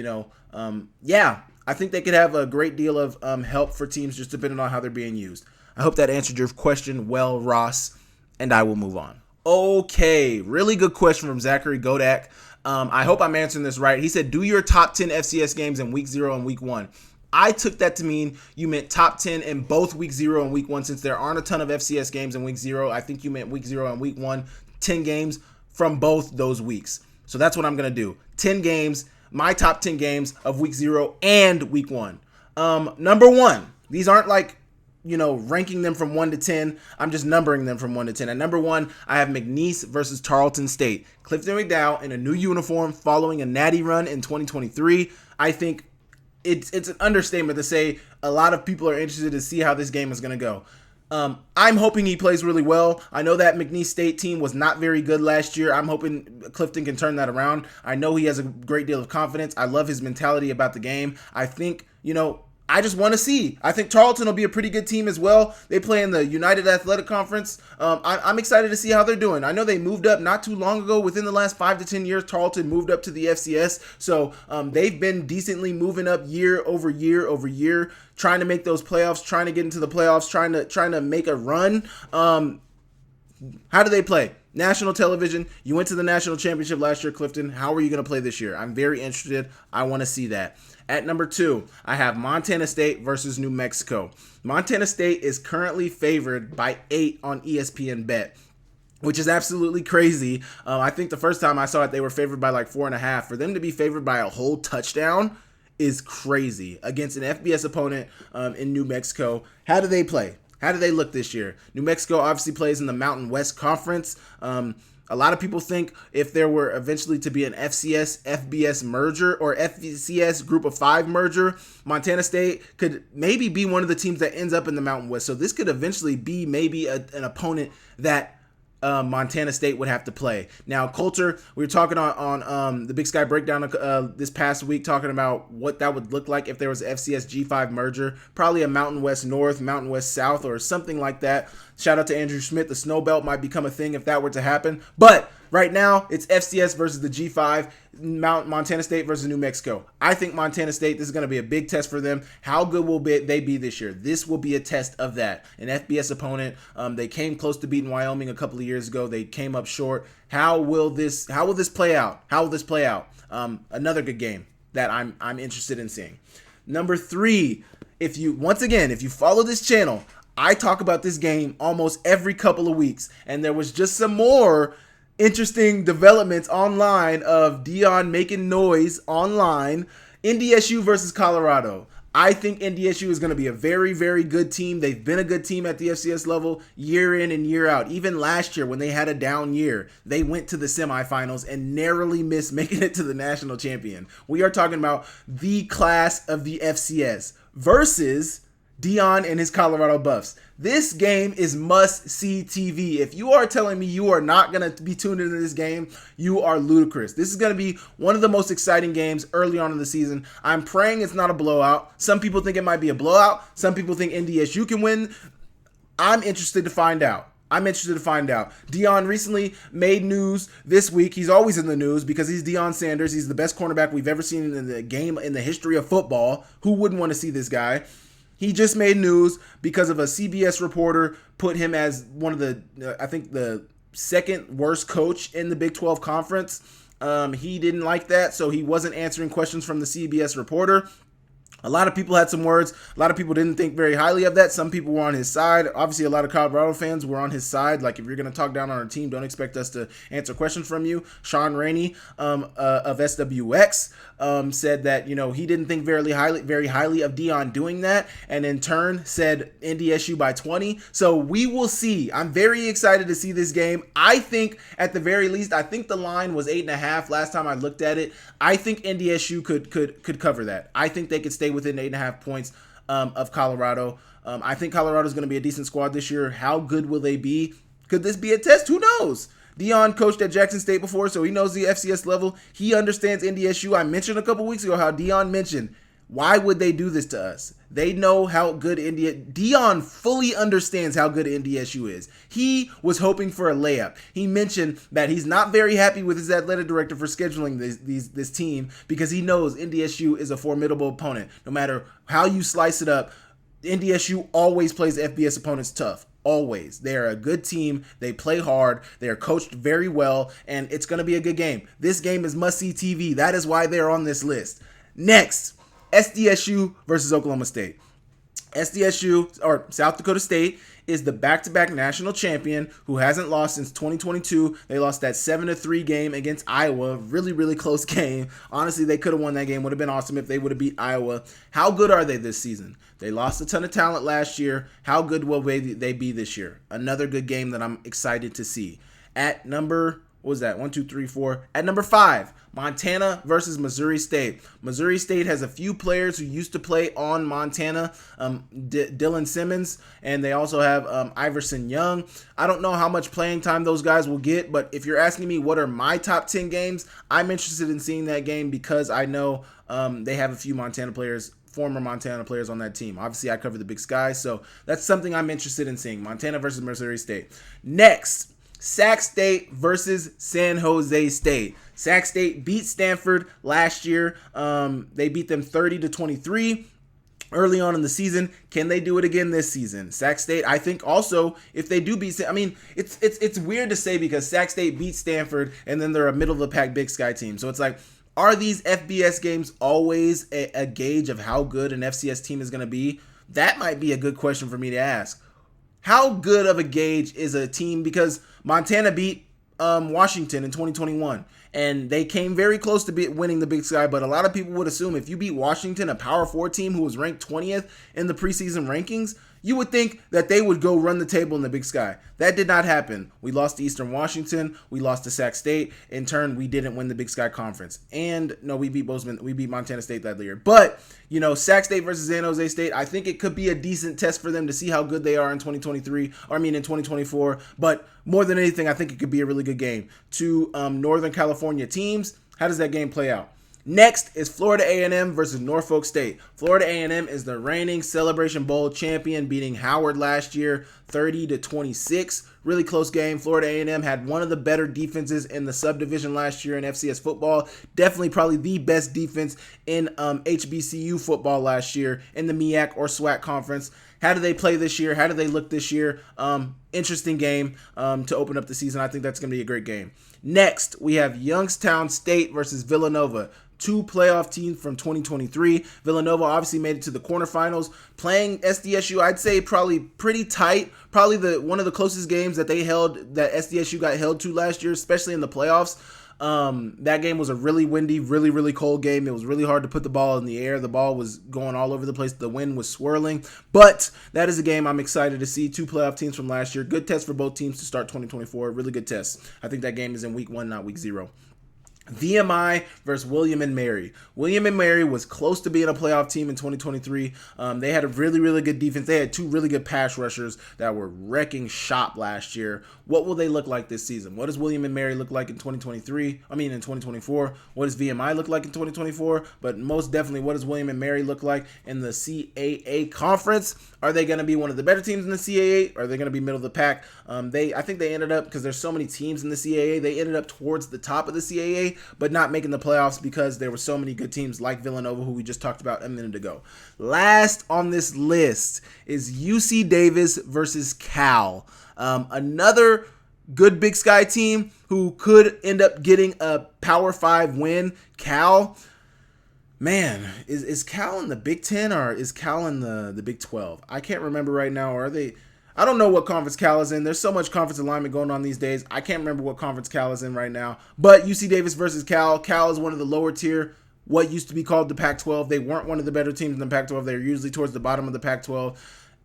A: I think they could have a great deal of help for teams just depending on how they're being used. I hope that answered your question well, Ross, and I will move on. Okay, really good question from Zachary Godak. I hope I'm answering this right. He said, do your top 10 FCS games in week 0 and week 1. I took that to mean you meant top 10 in both week 0 and week 1, since there aren't a ton of FCS games in week 0. I think you meant week 0 and week 1, 10 games from both those weeks. So that's what I'm going to do. 10 games, my top 10 games of week 0 and week 1. Number 1, these aren't like, ranking them from 1 to 10. I'm just numbering them from 1 to 10. At number 1, I have McNeese versus Tarleton State. Clifton McDowell in a new uniform following a natty run in 2023. I think it's an understatement to say a lot of people are interested to see how this game is going to go. I'm hoping he plays really well. I know that McNeese State team was not very good last year. I'm hoping Clifton can turn that around. I know he has a great deal of confidence. I love his mentality about the game. I think, I just want to see. I think Tarleton will be a pretty good team as well. They play in the United Athletic Conference. I'm excited to see how they're doing. I know they moved up not too long ago. Within the last 5 to 10 years, Tarleton moved up to the FCS. So they've been decently moving up year over year over year, trying to make those playoffs, trying to get into the playoffs, trying to make a run. How do they play? National television. You went to the national championship last year, Clifton. How are you going to play this year? I'm very interested. I want to see that. At number 2, I have Montana State versus New Mexico. Montana State is currently favored by 8 on ESPN Bet, which is absolutely crazy. I think the first time I saw it, they were favored by like 4.5. For them to be favored by a whole touchdown is crazy against an FBS opponent in New Mexico. How do they play? How do they look this year? New Mexico obviously plays in the Mountain West Conference. A lot of people think if there were eventually to be an FCS-FBS merger or FCS Group of 5 merger, Montana State could maybe be one of the teams that ends up in the Mountain West. So this could eventually be maybe an opponent that Montana State would have to play. Now, Coulter, we were talking on the Big Sky Breakdown this past week, talking about what that would look like if there was an FCS G5 merger. Probably a Mountain West North, Mountain West South, or something like that. Shout out to Andrew Schmidt. The Snow Belt might become a thing if that were to happen. But right now, it's FCS versus the G5, Montana State versus New Mexico. I think Montana State, this is going to be a big test for them. How good will they be this year? This will be a test of that. An FBS opponent. They came close to beating Wyoming a couple of years ago. They came up short. How will this play out? Another good game that I'm interested in seeing. Number 3, if you follow this channel, I talk about this game almost every couple of weeks, and there was just some more interesting developments online of Dion making noise online. NDSU versus Colorado. I think NDSU is going to be a very, very good team. They've been a good team at the FCS level year in and year out. Even last year when they had a down year, they went to the semifinals and narrowly missed making it to the national champion. We are talking about the class of the FCS versus Dion and his Colorado Buffs. This game is must-see TV. If you are telling me you are not going to be tuned into this game, you are ludicrous. This is going to be one of the most exciting games early on in the season. I'm praying it's not a blowout. Some people think it might be a blowout. Some people think NDSU can win. I'm interested to find out. Dion recently made news this week. He's always in the news because he's Deion Sanders. He's the best cornerback we've ever seen in the game in the history of football. Who wouldn't want to see this guy? He just made news because of a CBS reporter put him as one of the second worst coach in the Big 12 conference. He didn't like that, so he wasn't answering questions from the CBS reporter. A lot of people had some words. A lot of people didn't think very highly of that. Some people were on his side. Obviously, a lot of Colorado fans were on his side. Like, if you're going to talk down on our team, don't expect us to answer questions from you. Sean Rainey of SWX said that, he didn't think very highly of Dion doing that, and in turn said NDSU by 20. So we will see. I'm very excited to see this game. I think, at the very least, I think the line was 8.5 last time I looked at it. I think NDSU could cover that. I think they could stay within 8.5 points of Colorado. I think Colorado's going to be a decent squad this year. How good will they be? Could this be a test? Who knows? Dion coached at Jackson State before, so he knows the FCS level. He understands NDSU. I mentioned a couple weeks ago how Dion mentioned, why would they do this to us? They know how good Dion fully understands how good NDSU is. He was hoping for a layup. He mentioned that he's not very happy with his athletic director for scheduling this team because he knows NDSU is a formidable opponent. No matter how you slice it up, NDSU always plays FBS opponents tough. Always. They are a good team. They play hard. They are coached very well, and it's going to be a good game. This game is must-see TV. That is why they're on this list. Next, SDSU versus Oklahoma State. SDSU, or South Dakota State, is the back-to-back national champion who hasn't lost since 2022. They lost that 7-3 game against Iowa. Really, really close game. Honestly, they could have won that game. Would have been awesome if they would have beat Iowa. How good are they this season? They lost a ton of talent last year. How good will they be this year? Another good game that I'm excited to see. At number, what was that? 1, 2, 3, 4. At number 5, Montana versus Missouri State. Missouri State has a few players who used to play on Montana, Dylan Simmons, and they also have Iverson Young. I don't know how much playing time those guys will get, but if you're asking me what are my top 10 games, I'm interested in seeing that game because I know they have a few former Montana players on that team. Obviously, I cover the Big Sky, so that's something I'm interested in seeing. Montana versus Missouri State. Next, Sac State versus San Jose State. Sac State beat Stanford last year. They beat them 30-23 early on in the season. Can they do it again this season? Sac State, I think also, if they do beat, it's weird to say because Sac State beat Stanford and then they're a middle of the pack Big Sky team. So it's like, are these FBS games always a gauge of how good an FCS team is going to be? That might be a good question for me to ask. How good of a gauge is a team? Because Montana beat Washington in 2021, and they came very close to winning the Big Sky, but a lot of people would assume if you beat Washington, a Power 4 team who was ranked 20th in the preseason rankings, you would think that they would go run the table in the Big Sky. That did not happen. We lost to Eastern Washington. We lost to Sac State. In turn, we didn't win the Big Sky Conference. And no, we beat Montana State that year. But, Sac State versus San Jose State, I think it could be a decent test for them to see how good they are in 2024. But more than anything, I think it could be a really good game. Two Northern California teams. How does that game play out? Next is Florida A&M versus Norfolk State. Florida A&M is the reigning Celebration Bowl champion, beating Howard last year 30-26. Really close game. Florida A&M had one of the better defenses in the subdivision last year in FCS football. Definitely probably the best defense in HBCU football last year in the MEAC or SWAC conference. How do they play this year? How do they look this year? Interesting game to open up the season. I think that's going to be a great game. Next, we have Youngstown State versus Villanova. Two playoff teams from 2023. Villanova obviously made it to the quarterfinals. Playing SDSU, I'd say probably pretty tight. Probably one of the closest games that SDSU got held to last year, especially in the playoffs. That game was a really windy, really, really cold game. It was really hard to put the ball in the air. The ball was going all over the place. The wind was swirling. But that is a game I'm excited to see. Two playoff teams from last year. Good test for both teams to start 2024. Really good test. I think that game is in week 1, not week 0. VMI versus William and Mary. William and Mary was close to being a playoff team in 2023. They had a really, really good defense. They had two really good pass rushers that were wrecking shop last year. What will they look like this season? What does William and Mary look like in 2024? What does VMI look like in 2024? But most definitely, what does William and Mary look like in the CAA conference? Are they going to be one of the better teams in the CAA? Or are they going to be middle of the pack? I think they ended up, because there's so many teams in the CAA, they ended up towards the top of the CAA, but not making the playoffs because there were so many good teams like Villanova, who we just talked about a minute ago. Last on this list is UC Davis versus Cal. Another good Big Sky team who could end up getting a Power 5 win. Cal, Man, is Cal in the Big 10 or is Cal in the Big 12? I can't remember right now. Are they? I don't know what conference Cal is in. There's so much conference alignment going on these days. I can't remember what conference Cal is in right now. But UC Davis versus Cal. Cal is one of the lower tier, what used to be called the Pac-12. They weren't one of the better teams in the Pac-12. They were usually towards the bottom of the Pac-12.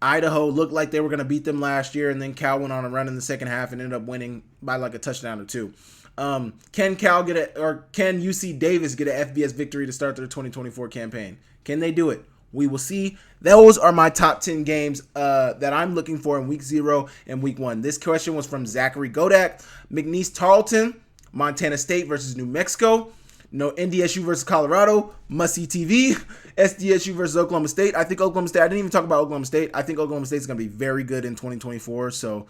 A: Idaho looked like they were going to beat them last year, and then Cal went on a run in the second half and ended up winning by like a touchdown or two. Can UC Davis get an FBS victory to start their 2024 campaign? Can they do it? We will see. Those are my top 10 games that I'm looking for in week 0 and week 1. This question was from Zachary Godak. McNeese Tarleton, Montana State versus New Mexico. No, NDSU versus Colorado, must-see TV. SDSU versus Oklahoma State. I think Oklahoma State, I didn't even talk about Oklahoma State. I think Oklahoma State is going to be very good in 2024, so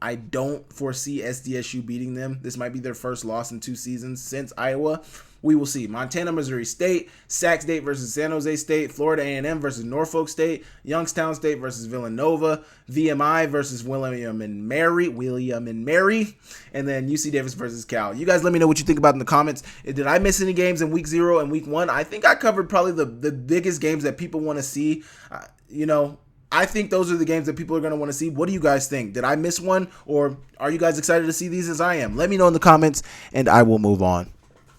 A: I don't foresee SDSU beating them. This might be their first loss in 2 seasons since Iowa. We will see. Montana, Missouri State, Sac State versus San Jose State, Florida A&M versus Norfolk State, Youngstown State versus Villanova, VMI versus William and Mary, and then UC Davis versus Cal. You guys let me know what you think about in the comments. Did I miss any games in week 0 and week 1? I think I covered probably the biggest games that people want to see. I think those are the games that people are going to want to see. What do you guys think? Did I miss one, or are you guys excited to see these as I am? Let me know in the comments, and I will move on.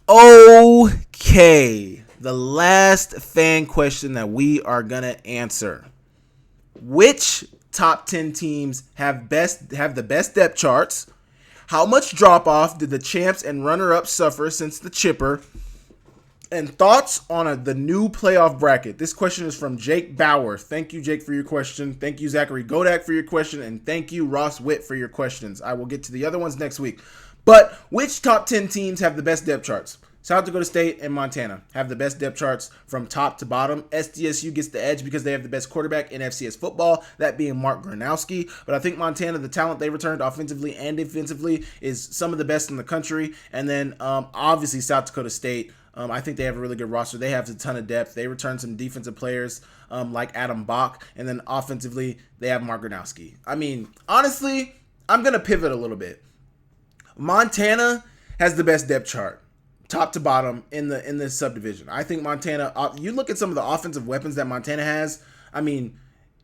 A: Okay, the last fan question that we are going to answer. Which top 10 teams have the best depth charts? How much drop-off did the champs and runner-ups suffer since the chipper? And thoughts on the new playoff bracket. This question is from Jake Bauer. Thank you, Jake, for your question. Thank you, Zachary Godak, for your question. And thank you, Ross Witt, for your questions. I will get to the other ones next week. But which top 10 teams have the best depth charts? South Dakota State and Montana have the best depth charts from top to bottom. SDSU gets the edge because they have the best quarterback in FCS football, that being Mark Gronowski. But I think Montana, the talent they returned offensively and defensively, is some of the best in the country. And then obviously South Dakota State, I think they have a really good roster. They have a ton of depth. They returned some defensive players like Adam Bach. And then offensively, they have Mark Gronowski. I mean, honestly, I'm going to pivot a little bit. Montana has the best depth chart, top to bottom, in this subdivision. I think Montana, you look at some of the offensive weapons that Montana has, I mean,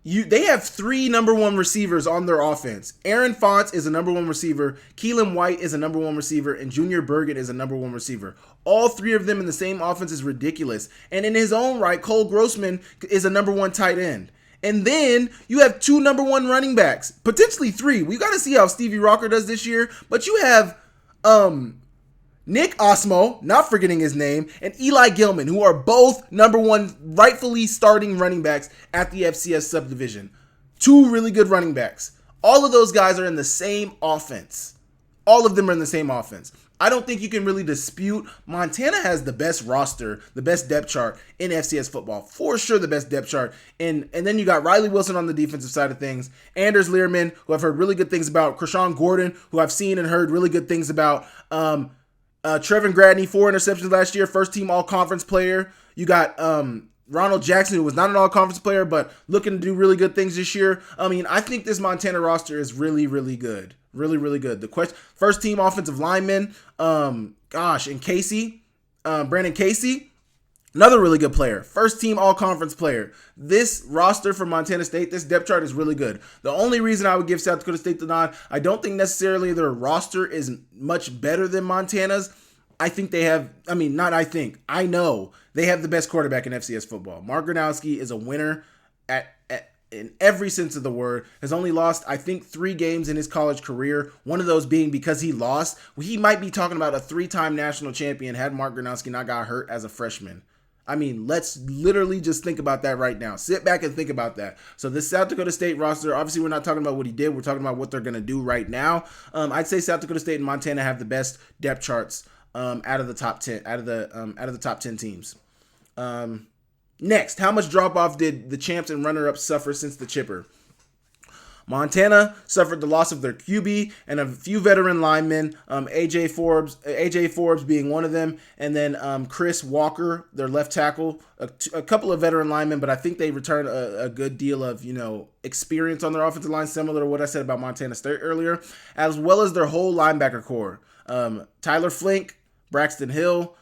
A: they have 3 number 1 receivers on their offense. Aaron Fonts is a number 1 receiver, Keelan White is a number 1 receiver, and Junior Bergen is a number 1 receiver. All 3 of them in the same offense is ridiculous. And in his own right, Cole Grossman is a number 1 tight end. And then you have 2 number 1 running backs, potentially 3. We got to see how Stevie Rocker does this year. But you have Nick Osmo, not forgetting his name, and Eli Gilman, who are both number 1 rightfully starting running backs at the FCS subdivision. 2 really good running backs. All of those guys are in the same offense. All of them are in the same offense. I don't think you can really dispute. Montana has the best roster, the best depth chart in FCS football. For sure the best depth chart. And then you got Riley Wilson on the defensive side of things. Anders Learman, who I've heard really good things about. Krishawn Gordon, who I've seen and heard really good things about. Trevin Gradney, 4 interceptions last year. First team all-conference player. You got Ronald Jackson, who was not an all-conference player, but looking to do really good things this year. I mean, I think this Montana roster is really, really good. Really, really good. The first team offensive lineman, and Casey, Brandon Casey, another really good player. First team all-conference player. This roster for Montana State, this depth chart is really good. The only reason I would give South Dakota State the nod, I don't think necessarily their roster is much better than Montana's. I think they have, I know they have the best quarterback in FCS football. Mark Gronowski is a winner in every sense of the word. Has only lost, I think, 3 games in his college career. One of those being because he lost. He might be talking about a 3-time national champion had Mark Gronowski not got hurt as a freshman. I mean, let's literally just think about that right now. Sit back and think about that. So this South Dakota State roster, obviously we're not talking about what he did. We're talking about what they're going to do right now. I'd say South Dakota State and Montana have the best depth charts out of the top 10, out of the top 10 teams. Next, how much drop-off did the champs and runner-ups suffer since the chipper? Montana suffered the loss of their QB and a few veteran linemen, AJ Forbes being one of them, and then Chris Walker, their left tackle, a couple of veteran linemen, but I think they returned a good deal of, experience on their offensive line, similar to what I said about Montana State earlier, as well as their whole linebacker core. Tyler Flink, Braxton Hill,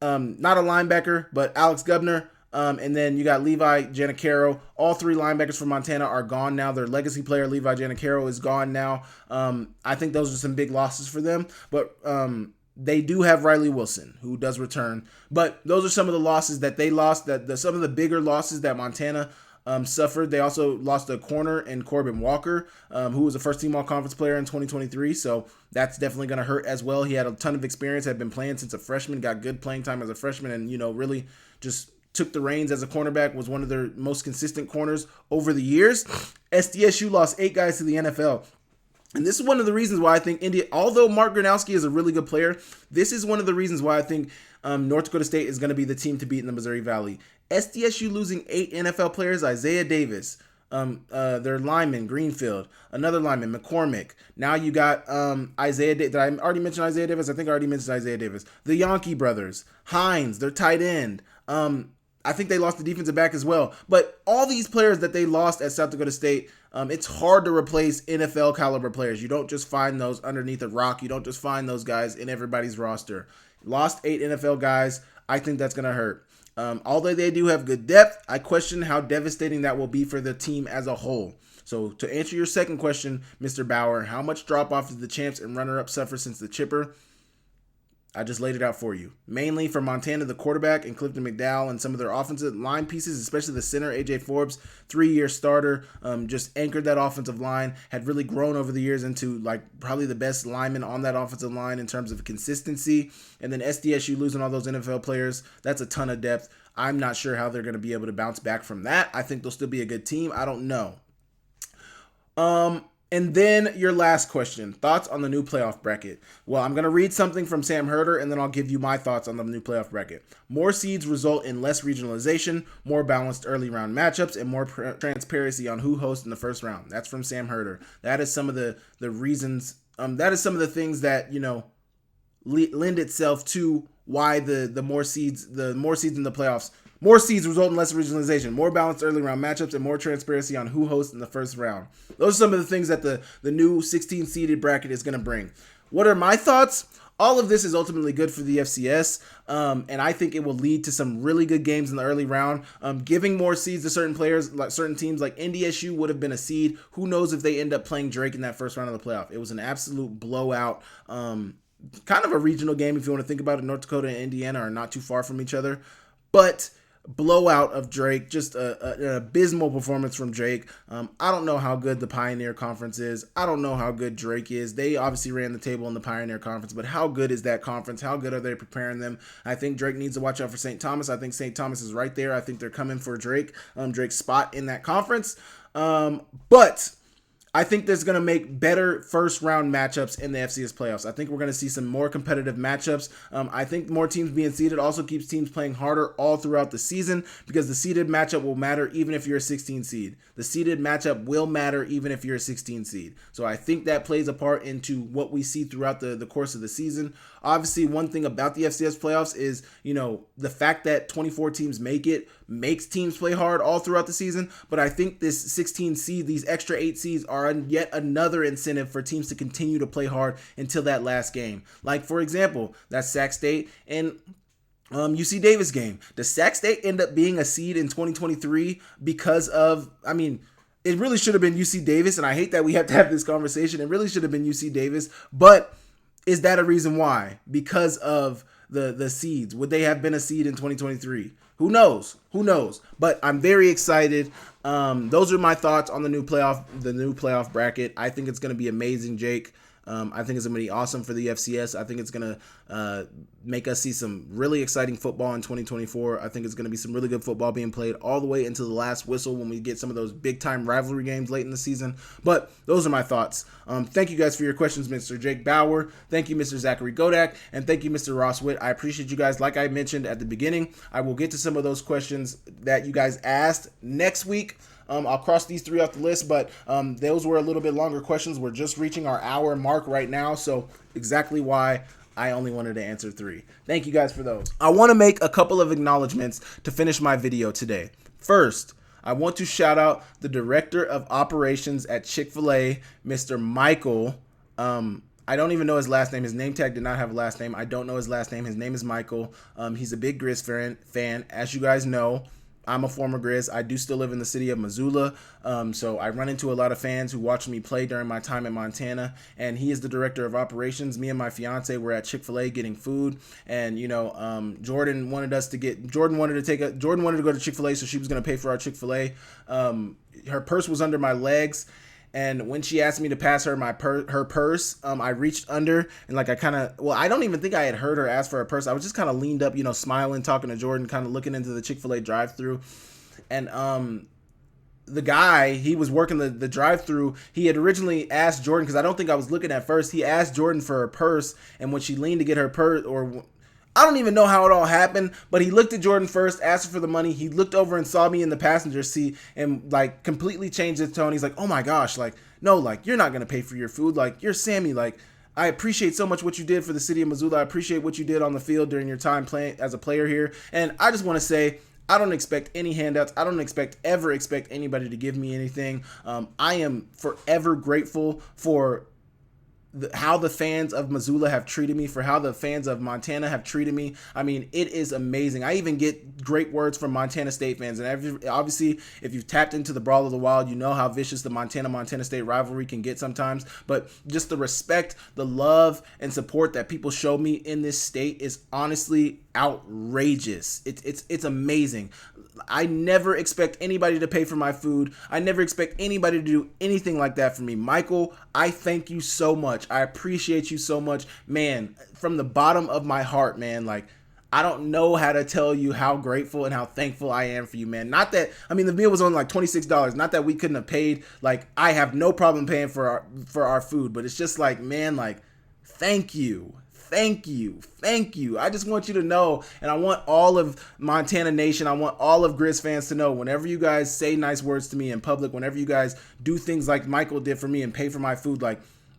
A: not a linebacker, but Alex Gubner. And then you got Levi Janicaro. All three linebackers from Montana are gone now. Their legacy player, Levi Janicaro, is gone now. I think those are some big losses for them. But they do have Riley Wilson, who does return. But those are some of the losses that they lost, some of the bigger losses that Montana suffered. They also lost a corner in Corbin Walker, who was a first-team all-conference player in 2023. So that's definitely going to hurt as well. He had a ton of experience, had been playing since a freshman, got good playing time as a freshman, and, really just took the reins as a cornerback, was one of their most consistent corners over the years. SDSU lost 8 guys to the NFL. And this is one of the reasons why I think although Mark Gronowski is a really good player, this is one of the reasons why I think North Dakota State is going to be the team to beat in the Missouri Valley. SDSU losing 8 NFL players: Isaiah Davis, their lineman Greenfield, another lineman McCormick. Now you got Isaiah. Did I already mention Isaiah Davis? I think I already mentioned Isaiah Davis. The Yankee brothers, Hines, their tight end. I think they lost the defensive back as well. But all these players that they lost at South Dakota State, it's hard to replace NFL caliber players. You don't just find those underneath a rock. You don't just find those guys in everybody's roster. Lost 8 NFL guys. I think that's going to hurt. Although they do have good depth, I question how devastating that will be for the team as a whole. So to answer your second question, Mr. Bauer, how much drop-off did the champs and runner-up suffer since the chipper? I just laid it out for you. Mainly for Montana, the quarterback, and Clifton McDowell, and some of their offensive line pieces, especially the center, AJ Forbes, 3-year starter, just anchored that offensive line, had really grown over the years into probably the best lineman on that offensive line in terms of consistency. And then SDSU losing all those NFL players, that's a ton of depth. I'm not sure how they're going to be able to bounce back from that. I think they'll still be a good team. I don't know. And then your last question, thoughts on the new playoff bracket. Well, I'm going to read something from Sam Herder, and then I'll give you my thoughts on the new playoff bracket. More seeds result in less regionalization, more balanced early round matchups, and more transparency on who hosts in the first round. That's from Sam Herder. That is some of the reasons, that is some of the things that, lend itself to why the more seeds in the playoffs. More seeds result in less regionalization, more balanced early round matchups, and more transparency on who hosts in the first round. Those are some of the things that the new 16-seeded bracket is going to bring. What are my thoughts? All of this is ultimately good for the FCS, and I think it will lead to some really good games in the early round. Giving more seeds to certain players, like certain teams like NDSU would have been a seed. Who knows if they end up playing Drake in that first round of the playoff? It was an absolute blowout. Kind of a regional game if you want to think about it. North Dakota and Indiana are not too far from each other, but blowout of Drake, just an abysmal performance from Drake. I don't know how good the Pioneer Conference is. I don't know how good Drake is. They obviously ran the table in the Pioneer Conference, but how good is that conference? How good are they preparing them? I think Drake needs to watch out for St. Thomas. I think St. Thomas is right there. I think they're coming for Drake's spot in that conference. But I think that's going to make better first round matchups in the FCS playoffs. I think we're going to see some more competitive matchups. I think more teams being seeded also keeps teams playing harder all throughout the season because the seeded matchup will matter even if you're a 16 seed. The seeded matchup will matter even if you're a 16 seed. So I think that plays a part into what we see throughout the course of the season. Obviously, one thing about the FCS playoffs is, the fact that 24 teams make it makes teams play hard all throughout the season. But I think this 16 seed, these extra 8 seeds are yet another incentive for teams to continue to play hard until that last game. Like, for example, that's Sac State and UC Davis game. Does Sac State end up being a seed in 2023 because of, it really should have been UC Davis, and I hate that we have to have this conversation. It really should have been UC Davis, but is that a reason why? Because of the seeds. Would they have been a seed in 2023? Who knows? But I'm very excited. Those are my thoughts on the new playoff bracket. I think it's going to be amazing, Jake. I think it's going to be awesome for the FCS. I think it's going to make us see some really exciting football in 2024. I think it's going to be some really good football being played all the way into the last whistle when we get some of those big-time rivalry games late in the season. But those are my thoughts. Thank you guys for your questions, Mr. Jake Bauer. Thank you, Mr. Zachary Godak. And thank you, Mr. Ross Witt. I appreciate you guys. Like I mentioned at the beginning, I will get to some of those questions that you guys asked next week. I'll cross these 3 off the list, but those were a little bit longer questions. We're just reaching our hour mark right now, so exactly why I only wanted to answer 3. Thank you guys for those. I want to make a couple of acknowledgements to finish my video today. First, I want to shout out the Director of Operations at Chick-fil-A, Mr. Michael. I don't even know his last name. His name tag did not have a last name. I don't know his last name. His name is Michael. He's a big Grizz fan. As you guys know, I'm a former Grizz. I do still live in the city of Missoula, so I run into a lot of fans who watch me play during my time in Montana, and he is the director of operations. Me and my fiance were at Chick-fil-A getting food, and Jordan wanted to go to Chick-fil-A, so she was going to pay for our Chick-fil-A. Her purse was under my legs, and when she asked me to pass her her purse, I reached under and I don't even think I had heard her ask for her purse. I was just kind of leaned up, smiling, talking to Jordan, kind of looking into the Chick-fil-A drive-thru. And the guy, he was working the drive-thru. He had originally asked Jordan, because I don't think I was looking at first. He asked Jordan for her purse, and when she leaned to get her purse, or I don't even know how it all happened, but he looked at Jordan first, asked her for the money. He looked over and saw me in the passenger seat and completely changed his tone. He's like, "Oh my gosh, no, you're not going to pay for your food. You're Sammy. I appreciate so much what you did for the city of Missoula. I appreciate what you did on the field during your time playing as a player here. And I just want to say, I don't expect any handouts. I don't ever expect anybody to give me anything. I am forever grateful for how the fans of Missoula have treated me, for how the fans of Montana have treated me. I mean, it is amazing. I even get great words from Montana State fans. And obviously, if you've tapped into the Brawl of the Wild, you know how vicious the Montana State rivalry can get sometimes. But just the respect, the love, and support that people show me in this state is honestly outrageous. It's amazing. I never expect anybody to pay for my food. I never expect anybody to do anything like that for me. Michael, I thank you so much. I appreciate you so much. Man, from the bottom of my heart, man, I don't know how to tell you how grateful and how thankful I am for you, man. Not that, the meal was only $26. Not that we couldn't have paid. I have no problem paying for our food, but it's just thank you. Thank you. I just want you to know, and I want all of Montana Nation, I want all of Grizz fans to know, whenever you guys say nice words to me in public, whenever you guys do things like Michael did for me and pay for my food,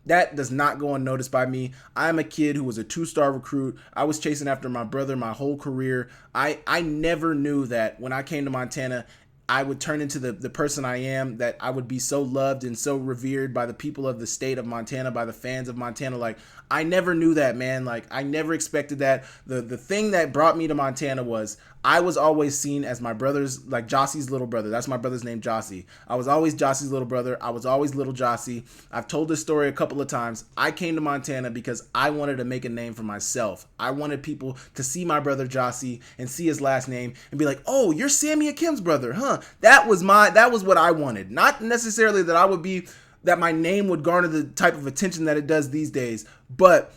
A: that does not go unnoticed by me. I'm a kid who was a 2-star recruit. I was chasing after my brother my whole career. I never knew that when I came to Montana, I would turn into the person I am, that I would be so loved and so revered by the people of the state of Montana, by the fans of Montana. I never knew that, man. I never expected that. The thing that brought me to Montana was I was always seen as my brother's, Jossie's little brother. That's my brother's name, Jossie. I was always Jossie's little brother. I was always little Jossie. I've told this story a couple of times. I came to Montana because I wanted to make a name for myself. I wanted people to see my brother Jossie and see his last name and be like, "Oh, you're Sammy Akem's brother, huh?" That was what I wanted. Not necessarily that my name would garner the type of attention that it does these days, but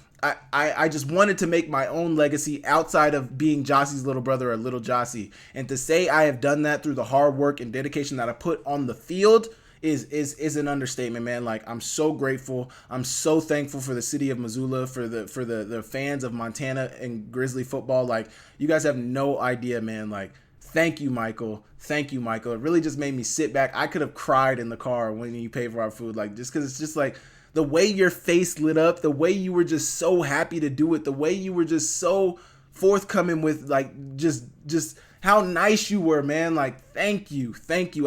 A: I just wanted to make my own legacy outside of being Jossie's little brother or little Jossie. And to say I have done that through the hard work and dedication that I put on the field is an understatement, man. I'm so grateful. I'm so thankful for the city of Missoula, for the fans of Montana and Grizzly football. You guys have no idea, man. Thank you, Michael. Thank you, Michael. It really just made me sit back. I could have cried in the car when you paid for our food, just because it's just the way your face lit up, the way you were just so happy to do it, the way you were just so forthcoming with just how nice you were, man. Thank you.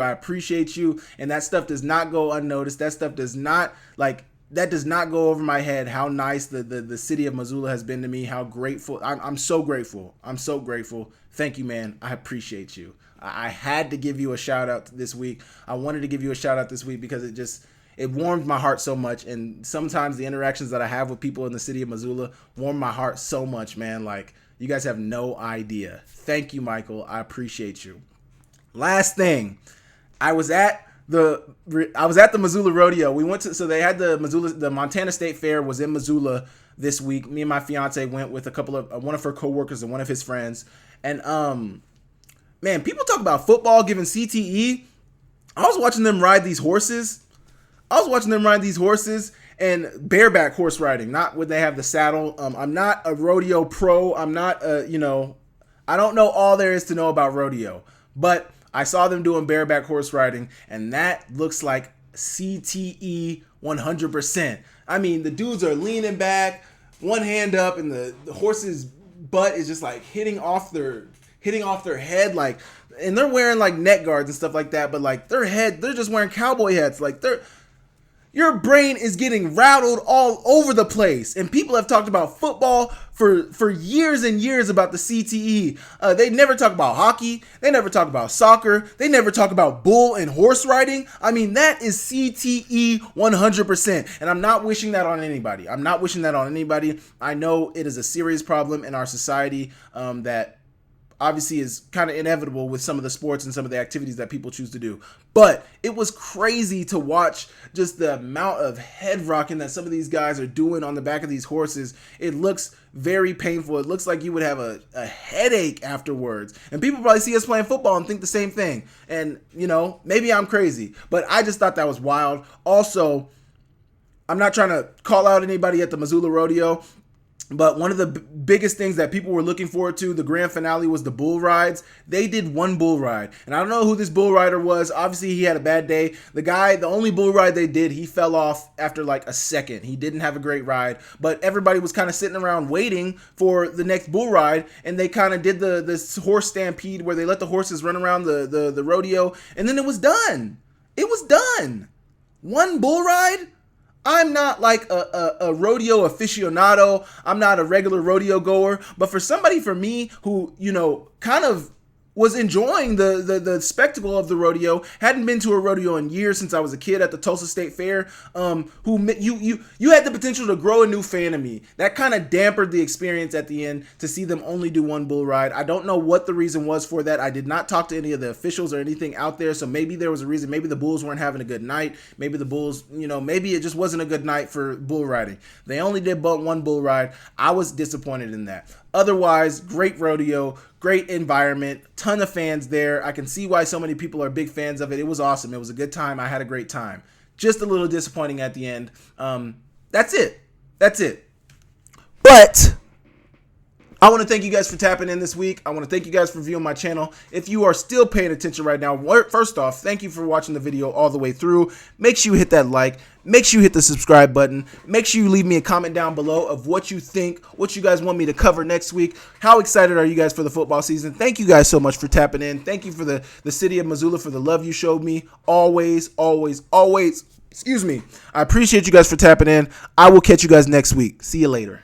A: I appreciate you. And that stuff does not go unnoticed. That stuff does not go over my head, how nice the city of Missoula has been to me, how grateful. I'm so grateful. I'm so grateful. Thank you, man. I appreciate you. I had to give you a shout out this week. I wanted to give you a shout out this week because it warmed my heart so much. And sometimes the interactions that I have with people in the city of Missoula warm my heart so much, man. You guys have no idea. Thank you, Michael. I appreciate you. Last thing, I was at the Missoula Rodeo. We went to, so they had the Montana State Fair was in Missoula this week. Me and my fiance went with one of her coworkers and one of his friends. And man, people talk about football giving CTE. I was watching them ride these horses. And bareback horse riding, not when they have the saddle. I'm not a rodeo pro. I'm not I don't know all there is to know about rodeo, but I saw them doing bareback horse riding, and that looks like CTE 100%. The dudes are leaning back, one hand up, and the horse's butt is just hitting off their head, and they're wearing neck guards and stuff like that, but they're just wearing cowboy hats, Your brain is getting rattled all over the place. And people have talked about football for years and years about the CTE. They never talk about hockey. They never talk about soccer. They never talk about bull and horse riding. I mean, that is CTE 100%. And I'm not wishing that on anybody. I know it is a serious problem in our society that obviously is kind of inevitable with some of the sports and some of the activities that people choose to do. But it was crazy to watch just the amount of head rocking that some of these guys are doing on the back of these horses. It looks very painful. It looks like you would have a headache afterwards. And people probably see us playing football and think the same thing. And, maybe I'm crazy, but I just thought that was wild. Also, I'm not trying to call out anybody at the Missoula Rodeo, but one of the biggest things that people were looking forward to, the grand finale, was the bull rides. They did one bull ride. And I don't know who this bull rider was. Obviously, he had a bad day. The only bull ride they did, he fell off after like a second. He didn't have a great ride. But everybody was kind of sitting around waiting for the next bull ride. And they kind of did this horse stampede where they let the horses run around the rodeo. And then it was done. It was done. One bull ride? I'm not like a rodeo aficionado. I'm not a regular rodeo goer. But for me who, kind of was enjoying the spectacle of the rodeo, hadn't been to a rodeo in years since I was a kid at the Tulsa State Fair, you had the potential to grow a new fan of me. That kind of dampened the experience at the end to see them only do one bull ride. I don't know what the reason was for that. I did not talk to any of the officials or anything out there, so maybe there was a reason. Maybe the bulls weren't having a good night. Maybe the bulls, maybe it just wasn't a good night for bull riding. They only did but one bull ride. I was disappointed in that. Otherwise, great rodeo, great environment, ton of fans there. I can see why so many people are big fans of it. It was awesome. It was a good time. I had a great time. Just a little disappointing at the end. That's it. But I want to thank you guys for tapping in this week. I want to thank you guys for viewing my channel. If you are still paying attention right now, first off, thank you for watching the video all the way through. Make sure you hit that like. Make sure you hit the subscribe button. Make sure you leave me a comment down below of what you think, what you guys want me to cover next week. How excited are you guys for the football season? Thank you guys so much for tapping in. Thank you for the city of Missoula for the love you showed me. Always. Excuse me. I appreciate you guys for tapping in. I will catch you guys next week. See you later.